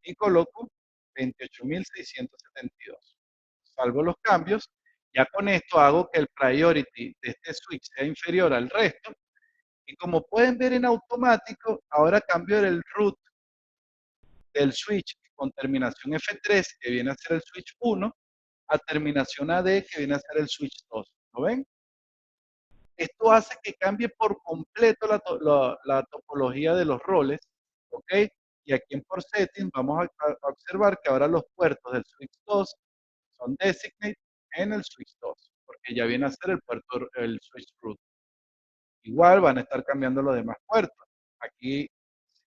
Speaker 1: Y coloco 28.672. Salvo los cambios Ya con esto hago que el priority de este switch sea inferior al resto y como pueden ver en automático, ahora cambio el root del switch con terminación F3, que viene a ser el switch 1, a terminación AD, que viene a ser el switch 2. ¿Lo ven? Esto hace que cambie por completo la topología de los roles, ¿ok? Y aquí en Port Settings vamos a observar que ahora los puertos del switch 2 son designate en el switch 2, porque ya viene a ser el puerto, el switch root. Igual van a estar cambiando los demás puertos. Aquí,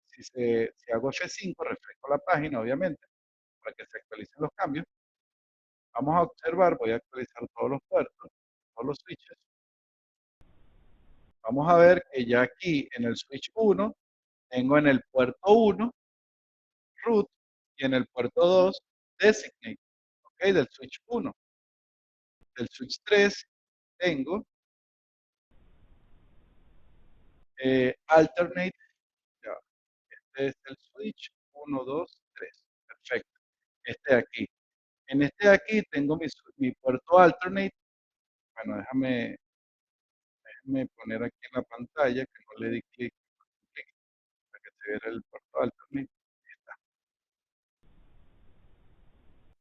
Speaker 1: si hago F5, refresco la página, obviamente, para que se actualicen los cambios. Vamos a observar, voy a actualizar todos los puertos, todos los switches. Vamos a ver que ya aquí en el switch 1, tengo en el puerto 1, root, y en el puerto 2, designate, ¿ok? Del switch 1. Del switch 3, tengo alternate, ya, este es el switch 1, 2, 3. Perfecto. Este de aquí. En este de aquí tengo mi puerto alternate. Bueno, déjame poner aquí en la pantalla que no le di clic para que se vea el puerto alternate. Ahí está.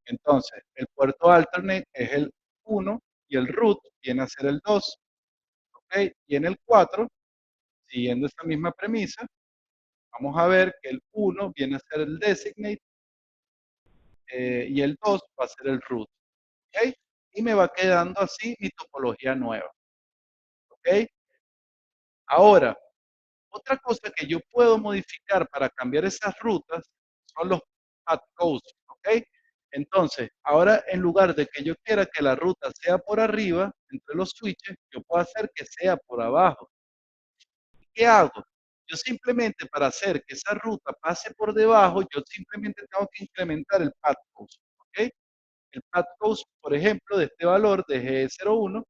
Speaker 1: Entonces, el puerto alternate es el 1 y el root viene a ser el 2. ¿Ok? Y en el 4, siguiendo esta misma premisa, vamos a ver que el 1 viene a ser el designate y el 2 va a ser el root. ¿Ok? Y me va quedando así mi topología nueva. ¿Ok? Ahora, otra cosa que yo puedo modificar para cambiar esas rutas son los path codes, ¿ok? Entonces, ahora en lugar de que yo quiera que la ruta sea por arriba, entre los switches, yo puedo hacer que sea por abajo. ¿Y qué hago? Yo simplemente para hacer que esa ruta pase por debajo, yo simplemente tengo que incrementar el path cost, ¿ok? El path cost, por ejemplo, de este valor de G01,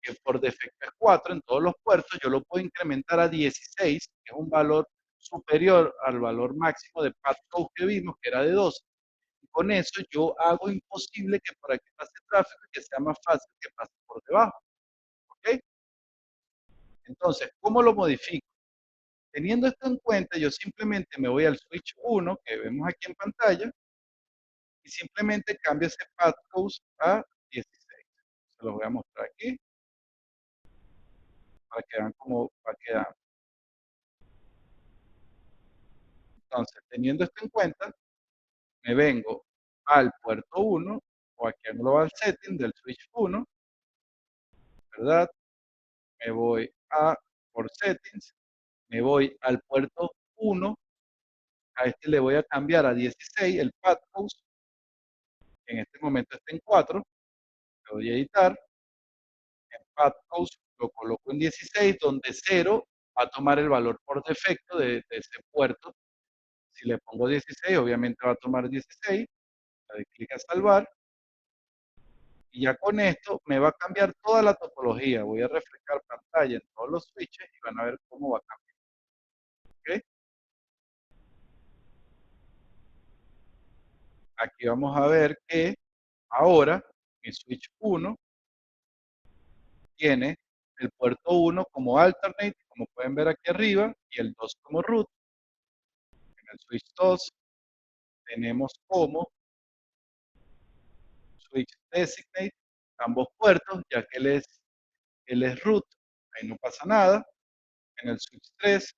Speaker 1: que por defecto es 4 en todos los puertos, yo lo puedo incrementar a 16, que es un valor superior al valor máximo de path code que vimos, que era de 12. Y con eso yo hago imposible que por aquí pase tráfico y que sea más fácil que pase por debajo. ¿Ok? Entonces, ¿cómo lo modifico? Teniendo esto en cuenta, yo simplemente me voy al switch 1 que vemos aquí en pantalla y simplemente cambio ese path code a 16. Se los voy a mostrar aquí para que vean cómo va quedando. Entonces, teniendo esto en cuenta, me vengo al puerto 1 o aquí al Global Setting del switch 1, ¿verdad? Me voy a por Settings, me voy al puerto 1, a este le voy a cambiar a 16 el path host, en este momento está en 4, le doy a editar, el path host lo coloco en 16, donde 0 va a tomar el valor por defecto de ese puerto. Si le pongo 16, obviamente va a tomar 16, le doy clic a salvar, y ya con esto me va a cambiar toda la topología. Voy a refrescar pantalla en todos los switches y van a ver cómo va a cambiar. ¿Ok? Aquí vamos a ver que ahora mi switch 1 tiene el puerto 1 como alternate, como pueden ver aquí arriba, y el 2 como root. En el switch 2 tenemos como switch designate ambos puertos, ya que él es root, ahí no pasa nada. En el switch 3,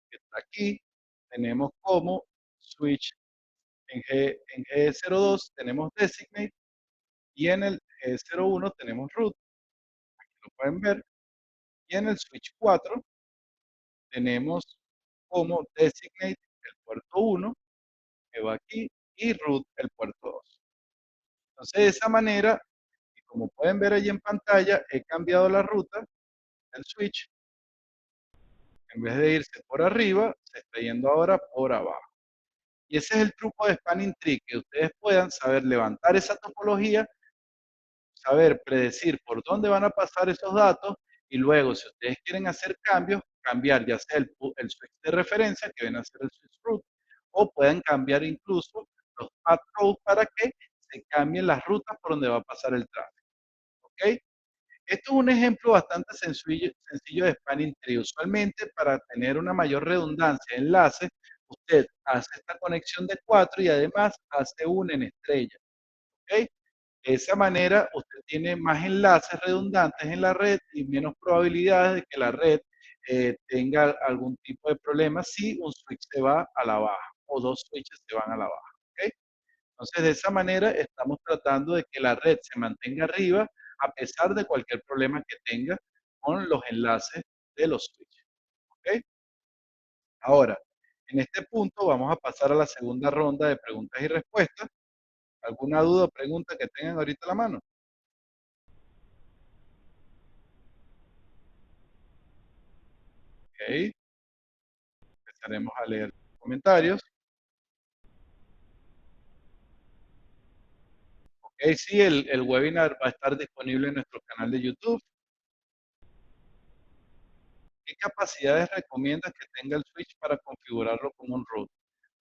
Speaker 1: que está aquí, tenemos como switch en G02 tenemos designate y en el G01 tenemos root, aquí lo pueden ver, y en el switch 4 tenemos como designate el puerto 1, que va aquí, y root el puerto 2. Entonces, de esa manera, y como pueden ver ahí en pantalla, he cambiado la ruta del switch. En vez de irse por arriba, se está yendo ahora por abajo. Y ese es el truco de Spanning Tree, que ustedes puedan saber levantar esa topología, saber predecir por dónde van a pasar esos datos y luego, si ustedes quieren hacer cambios, cambiar ya sea el switch de referencia, que viene a ser el switch root, o pueden cambiar incluso los path codes para que se cambien las rutas por donde va a pasar el tráfico. ¿ok? Esto es un ejemplo bastante sencillo de spanning tree. Usualmente, para tener una mayor redundancia de enlaces, usted hace esta conexión de 4 y además hace una en estrella, ¿ok? De esa manera, usted tiene más enlaces redundantes en la red y menos probabilidades de que la red tenga algún tipo de problema si un switch se va a la baja o dos switches se van a la baja, ¿ok? Entonces, de esa manera estamos tratando de que la red se mantenga arriba a pesar de cualquier problema que tenga con los enlaces de los switches, ¿ok? Ahora, en este punto vamos a pasar a la segunda ronda de preguntas y respuestas. ¿Alguna duda o pregunta que tengan ahorita a la mano? Ok, empezaremos a leer comentarios. Ok, sí, el webinar va a estar disponible en nuestro canal de YouTube. ¿Qué capacidades recomiendas que tenga el switch para configurarlo como un root?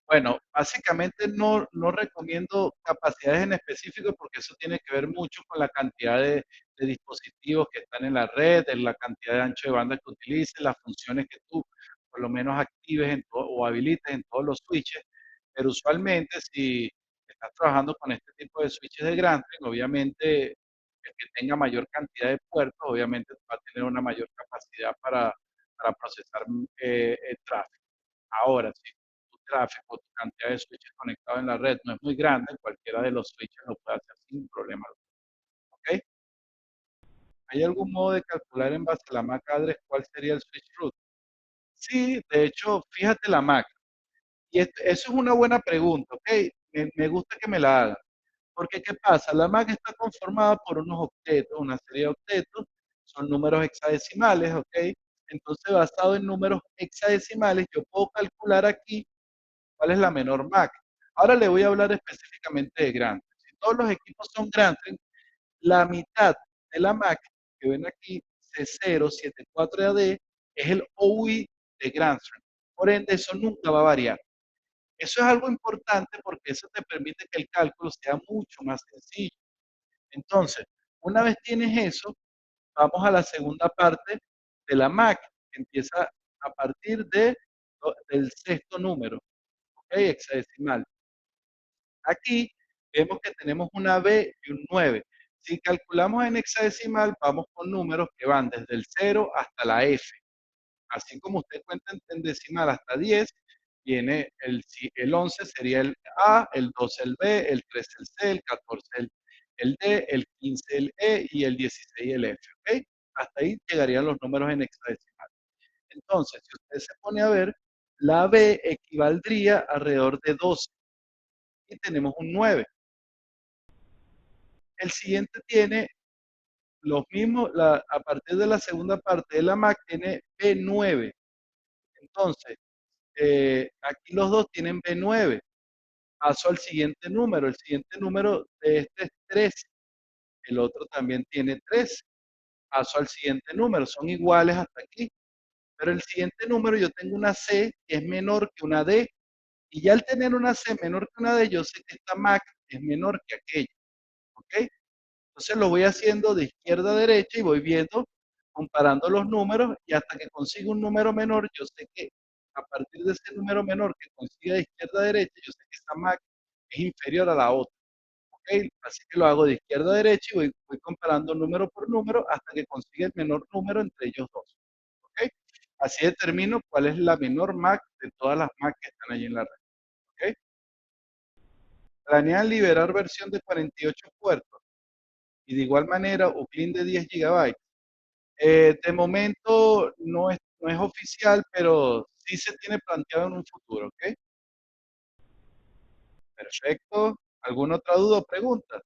Speaker 1: Bueno, básicamente no recomiendo capacidades en específico porque eso tiene que ver mucho con la cantidad de dispositivos que están en la red, de la cantidad de ancho de banda que utilices, las funciones que tú por lo menos actives o habilites en todos los switches. Pero usualmente si estás trabajando con este tipo de switches de Grandstream, obviamente el que tenga mayor cantidad de puertos, obviamente va a tener una mayor capacidad para procesar el tráfico. Ahora, si tu tráfico, tu cantidad de switches conectados en la red no es muy grande, cualquiera de los switches lo puede hacer sin problema. ¿Ok? ¿Hay algún modo de calcular en base a la MAC address cuál sería el switch root? Sí, de hecho, fíjate la MAC. Y eso es una buena pregunta, ¿ok? Me gusta que me la hagan. Porque, ¿qué pasa? La MAC está conformada por unos octetos, una serie de octetos, son números hexadecimales, ¿ok? Entonces, basado en números hexadecimales, yo puedo calcular aquí cuál es la menor MAC. Ahora le voy a hablar específicamente de Grandstream. Si todos los equipos son Grandstream, la mitad de la MAC que ven aquí, C074AD, es el OUI de Grandstream. Por ende, eso nunca va a variar. Eso es algo importante porque eso te permite que el cálculo sea mucho más sencillo. Entonces, una vez tienes eso, vamos a la segunda parte de la MAC, que empieza a partir del sexto número, ¿ok? Hexadecimal. Aquí vemos que tenemos una B y un 9. Si calculamos en hexadecimal, vamos con números que van desde el 0 hasta la F. Así como usted cuenta en decimal hasta 10, viene el 11 sería el A, el 12 el B, el 13 el C, el 14 el D, el 15 el E y el 16 el F. ¿Ok? Hasta ahí llegarían los números en hexadecimal. Entonces, si usted se pone a ver, la B equivaldría alrededor de 12 y tenemos un 9. El siguiente tiene los mismos, a partir de la segunda parte de la MAC tiene B9. Entonces, aquí los dos tienen B9. Paso al siguiente número. El siguiente número de este es 3. El otro también tiene 3. Paso al siguiente número. Son iguales hasta aquí. Pero el siguiente número yo tengo una C que es menor que una D. Y ya al tener una C menor que una D, yo sé que esta MAC es menor que aquella. ¿Ok? Entonces lo voy haciendo de izquierda a derecha y voy viendo, comparando los números y hasta que consiga un número menor, yo sé que a partir de ese número menor que consiga de izquierda a derecha, yo sé que esa MAC es inferior a la otra. ¿Ok? Así que lo hago de izquierda a derecha y voy comparando número por número hasta que consiga el menor número entre ellos dos. ¿Ok? Así determino cuál es la menor MAC de todas las MAC que están allí en la red. ¿Ok? Planean liberar versión de 48 puertos y de igual manera UCLIN de 10 gigabytes. De momento no es oficial, pero sí se tiene planteado en un futuro, ¿ok? Perfecto. ¿Alguna otra duda o pregunta?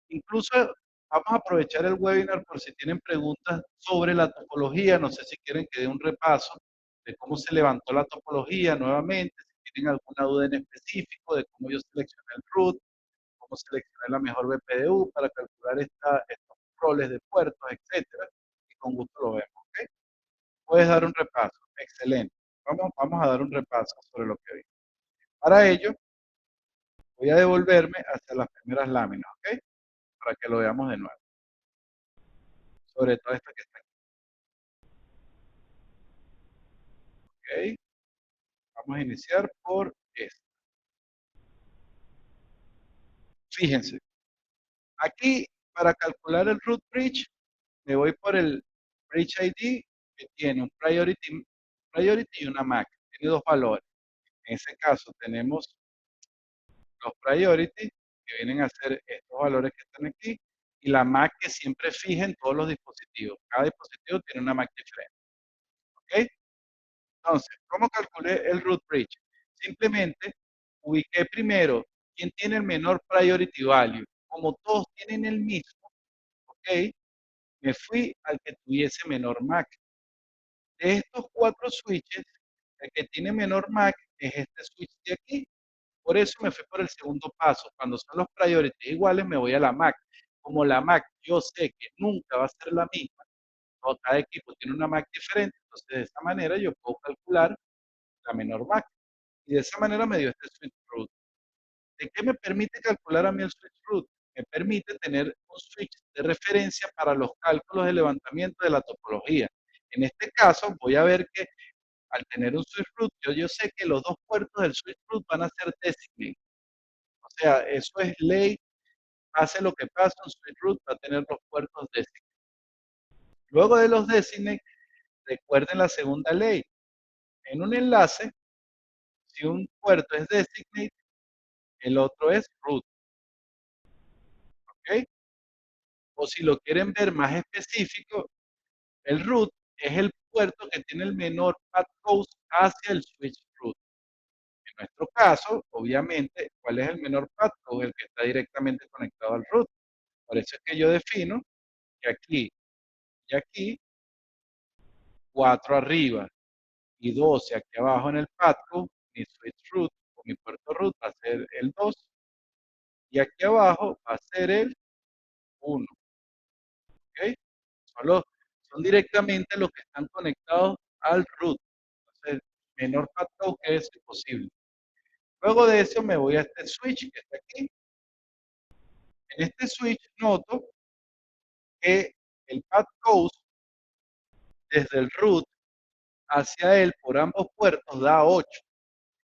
Speaker 1: Incluso vamos a aprovechar el webinar por si tienen preguntas sobre la topología. No sé si quieren que dé un repaso de cómo se levantó la topología nuevamente, si tienen alguna duda en específico de cómo yo seleccioné el root, cómo seleccioné la mejor BPDU para calcular estos roles de puertos, etcétera. Y con gusto lo vemos, ¿ok? Puedes dar un repaso. Excelente. Vamos a dar un repaso sobre lo que vi. Para ello, voy a devolverme hacia las primeras láminas, ¿ok? Para que lo veamos de nuevo. sobre todo esta que está aquí, ¿ok? Vamos a iniciar por esta. Fíjense, aquí para calcular el root bridge, me voy por el bridge ID que tiene un priority y una MAC. Tiene dos valores. En ese caso tenemos los priority, que vienen a ser estos valores que están aquí, y la MAC que siempre fija en todos los dispositivos. Cada dispositivo tiene una MAC diferente. ¿Ok? Entonces, ¿cómo calculé el root bridge? Simplemente ubiqué primero quién tiene el menor priority value. Como todos tienen el mismo, ¿ok? Me fui al que tuviese menor MAC. De estos cuatro switches, el que tiene menor MAC es este switch de aquí. Por eso me fui por el segundo paso. Cuando son los priorities iguales, me voy a la MAC. Como la MAC yo sé que nunca va a ser la misma, o cada equipo tiene una MAC diferente, entonces de esa manera yo puedo calcular la menor MAC. Y de esa manera me dio este switch root. ¿De qué me permite calcular a mí el switch root? Me permite tener un switch de referencia para los cálculos de levantamiento de la topología. En este caso, voy a ver que al tener un switch root, yo sé que los dos puertos del switch root van a ser designated. O sea, eso es ley, pase lo que pase, un switch root va a tener los puertos designated. Luego de los designated, recuerden la segunda ley. En un enlace, si un puerto es designated, el otro es root. ¿Ok? O si lo quieren ver más específico, el root es el puerto que tiene el menor path cost hacia el switch root. En nuestro caso, obviamente, ¿cuál es el menor path cost? El que está directamente conectado al root. Por eso es que yo defino que aquí y aquí, 4 arriba y 12 aquí abajo en el path cost, mi switch root o mi puerto root va a ser el 2 y aquí abajo va a ser el 1. ¿Ok? Solo son directamente los que están conectados al root. Entonces, menor path que eso es posible. Luego de eso me voy a este switch que está aquí. En este switch noto que el path cost desde el root hacia él por ambos puertos da 8.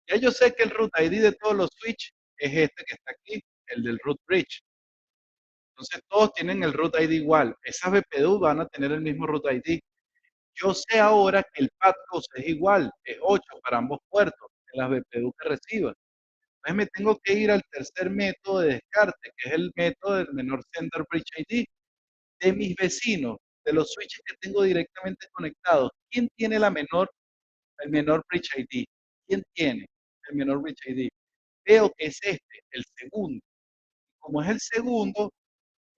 Speaker 1: Ya yo sé que el root ID de todos los switches es este que está aquí, el del root bridge. Entonces todos tienen el root ID igual. Esas BPDU van a tener el mismo root ID. Yo sé ahora que el path cost es igual, es 8 para ambos puertos en las BPDU que reciba. Entonces me tengo que ir al tercer método de descarte, que es el método del menor sender bridge ID de mis vecinos, de los switches que tengo directamente conectados. ¿Quién tiene el menor bridge ID? ¿Quién tiene el menor bridge ID? Veo que es este, el segundo. Como es el segundo,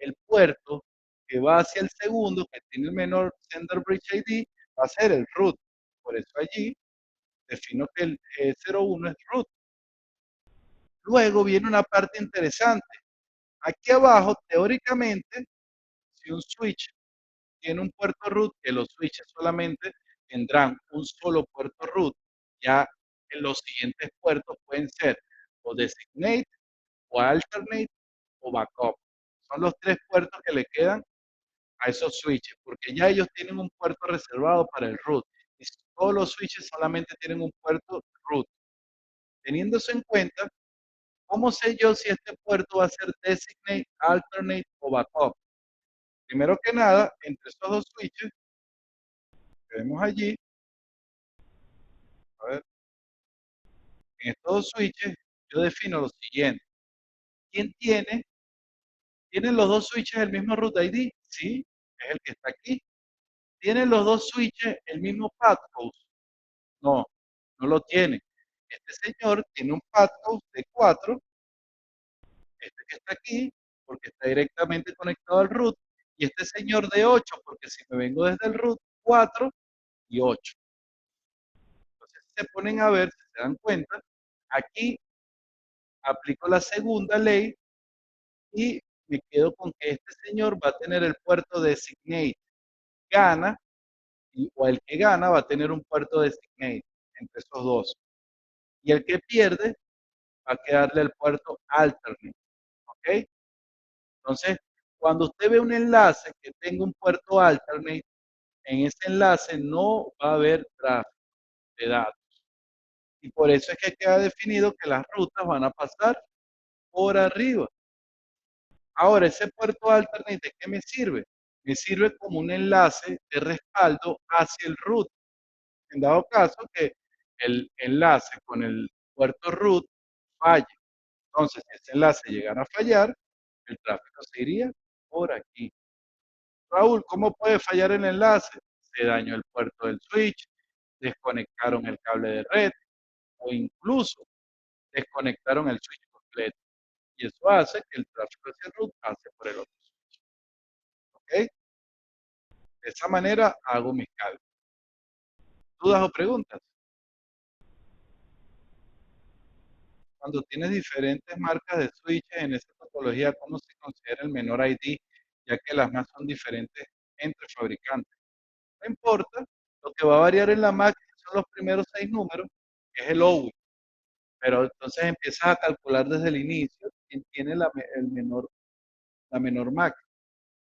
Speaker 1: el puerto que va hacia el segundo, que tiene el menor sender bridge ID, va a ser el root. Por eso allí defino que el E01 es root. Luego viene una parte interesante. Aquí abajo, teóricamente, si un switch tiene un puerto root, que los switches solamente tendrán un solo puerto root, ya en los siguientes puertos pueden ser o designate, o alternate, o backup. Son los tres puertos que le quedan a esos switches, porque ya ellos tienen un puerto reservado para el root. Y todos los switches solamente tienen un puerto root. Teniendo eso en cuenta, ¿cómo sé yo si este puerto va a ser designate, alternate o backup? Primero que nada, entre esos dos switches que vemos allí, a ver, en estos dos switches, yo defino lo siguiente. ¿Quién tiene? ¿Tienen los dos switches el mismo root ID? Sí, es el que está aquí. ¿Tienen los dos switches el mismo path host? No, no lo tiene. Este señor tiene un path host de 4, este que está aquí, porque está directamente conectado al root, y este señor de 8, porque si me vengo desde el root, 4 y 8. Entonces, si se ponen a ver, si se dan cuenta, aquí aplico la segunda ley y me quedo con que este señor va a tener el puerto designate. Gana, o el que gana va a tener un puerto designate entre esos dos. Y el que pierde va a quedarle el puerto alternate. ¿Ok? Entonces, Cuando usted ve un enlace que tenga un puerto alternate, en ese enlace no va a haber tráfico de datos. Y por eso es que queda definido que las rutas van a pasar por arriba. Ahora, ese puerto alternate, ¿de qué me sirve? Me sirve como un enlace de respaldo hacia el root. En dado caso que el enlace con el puerto root falle. Entonces, si ese enlace llegara a fallar, el tráfico se iría por aquí. Raúl, ¿cómo puede fallar el enlace? Se dañó el puerto del switch, desconectaron el cable de red o incluso desconectaron el switch completo. Y eso hace que el tráfico hacia el root pase por el otro switch. ¿Ok? De esa manera hago mis cálculos. ¿Dudas o preguntas? Cuando tienes diferentes marcas de switches en esa topología, ¿cómo se considera el menor ID? Ya que las MAC son diferentes entre fabricantes. No importa, lo que va a variar en la MAC son los primeros 6 números, que es el OWI. Pero entonces empiezas a calcular desde el inicio quién tiene la menor MAC.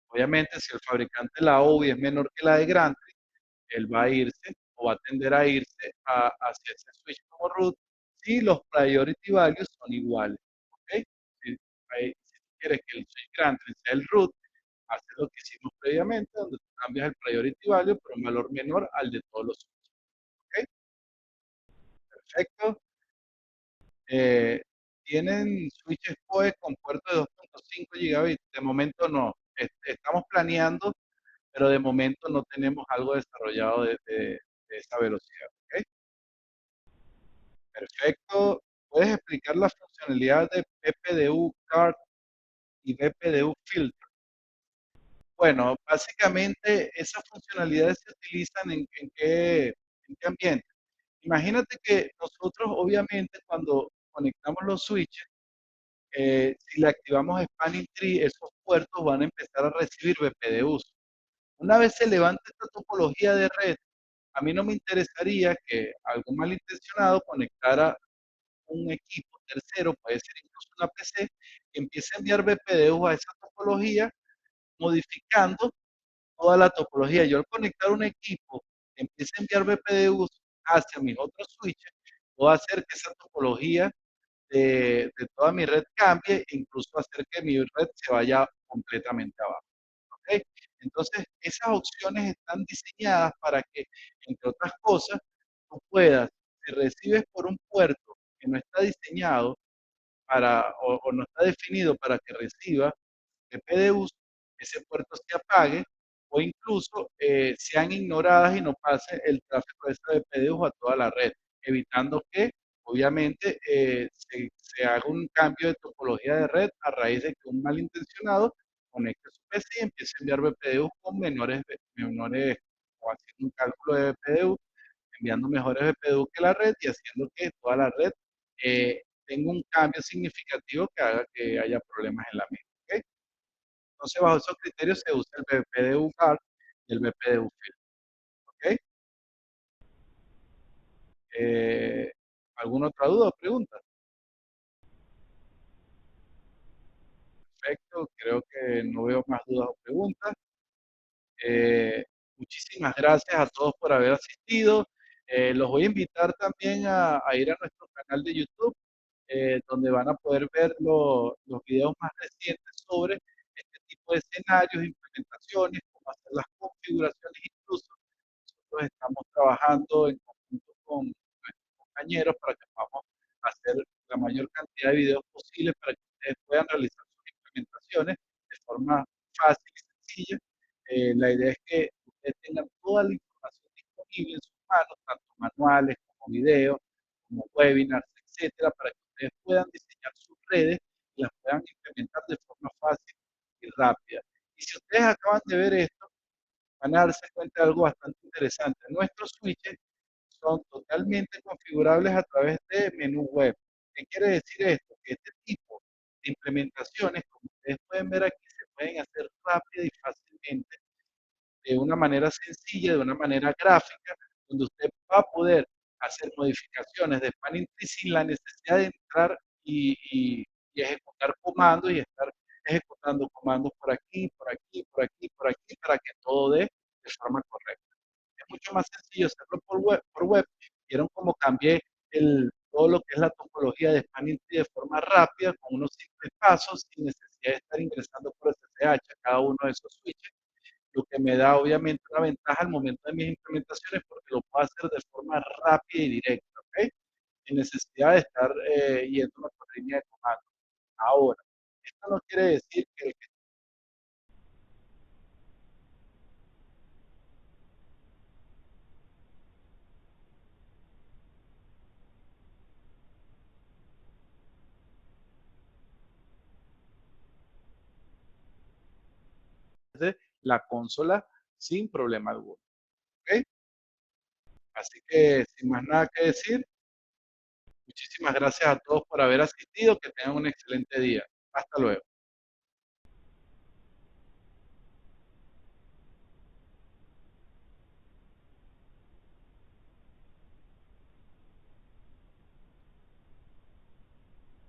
Speaker 1: Obviamente, si el fabricante de la OWI es menor que la de Grantry, él va a irse o va a tender a irse hacia ese switch como root si los priority values son iguales. ¿Ok? Si tú quieres que el switch Grantry sea el root, haces lo que hicimos previamente, donde tú cambias el priority value por un valor menor al de todos los switches. ¿Ok? Perfecto. Eh, ¿Tienen switches PoE con puerto de 2.5 gigabits? De momento no. Estamos planeando, pero de momento no tenemos algo desarrollado de esa velocidad. ¿Ok? Perfecto. ¿Puedes explicar la funcionalidad de BPDU Card y BPDU Filter? Bueno, básicamente esas funcionalidades se utilizan en qué ambiente. Imagínate que nosotros, obviamente, cuando conectamos los switches, si le activamos Spanning Tree, esos puertos van a empezar a recibir BPDUs. Una vez se levante esta topología de red, a mí no me interesaría que algún malintencionado conectara un equipo tercero, puede ser incluso una PC, que empiece a enviar BPDUs a esa topología, modificando toda la topología. Yo al conectar un equipo que empiece a enviar BPDUs hacia mis otros switches, puedo hacer que esa topología de toda mi red cambie e incluso hacer que mi red se vaya completamente abajo. ¿Ok? Entonces, esas opciones están diseñadas para que, entre otras cosas, tú puedas, si recibes por un puerto que no está diseñado o no está definido para que reciba de PDUs, ese puerto se apague o incluso sean ignoradas y no pase el tráfico de PDUs a toda la red, evitando que obviamente se haga un cambio de topología de red a raíz de que un malintencionado conecte su PC y empiece a enviar BPDUs con menores o haciendo un cálculo de BPDU, enviando mejores BPDU que la red y haciendo que toda la red tenga un cambio significativo que haga que haya problemas en la misma. ¿Ok? Entonces, bajo esos criterios se usa el BPDU CAR y el BPDU FIL. ¿Ok? Eh, ¿Alguna otra duda o pregunta? Perfecto, creo que no veo más dudas o preguntas. Eh, Muchísimas gracias a todos por haber asistido. Los voy a invitar también a ir a nuestro canal de YouTube, donde van a poder ver los videos más recientes sobre este tipo de escenarios, implementaciones, cómo hacer las configuraciones incluso. Nosotros estamos trabajando en conjunto con nuestros compañeros para que podamos hacer la mayor cantidad de videos posibles para que ustedes puedan realizar sus implementaciones de forma fácil y sencilla. La idea es que ustedes tengan toda la información disponible en sus manos, tanto manuales como videos, como webinars, etcétera, para que ustedes puedan diseñar sus redes y las puedan implementar de forma fácil y rápida. Y si ustedes acaban de ver esto, van a darse cuenta de algo bastante interesante. Nuestros switches son totalmente configurables a través de menú web. ¿Qué quiere decir esto? Que este tipo de implementaciones, como ustedes pueden ver aquí, se pueden hacer rápida y fácilmente, de una manera sencilla, de una manera gráfica, donde usted va a poder hacer modificaciones de spanning tree sin la necesidad de entrar y ejecutar comandos y estar ejecutando dando comandos por aquí, por aquí, por aquí, por aquí, para que todo dé de forma correcta. Es mucho más sencillo hacerlo por web. Vieron cómo cambié todo lo que es la topología de Spanning Tree de forma rápida, con unos simples pasos, sin necesidad de estar ingresando por SSH a cada uno de esos switches, lo que me da obviamente una ventaja al momento de mis implementaciones porque lo puedo hacer de forma rápida y directa, ¿ok? Sin necesidad de estar yéndome por línea de comando. Ahora, esto no quiere decir que el que esté la consola sin problema alguno, ¿ok? Así que, sin más nada que decir, muchísimas gracias a todos por haber asistido, que tengan un excelente día. Hasta luego.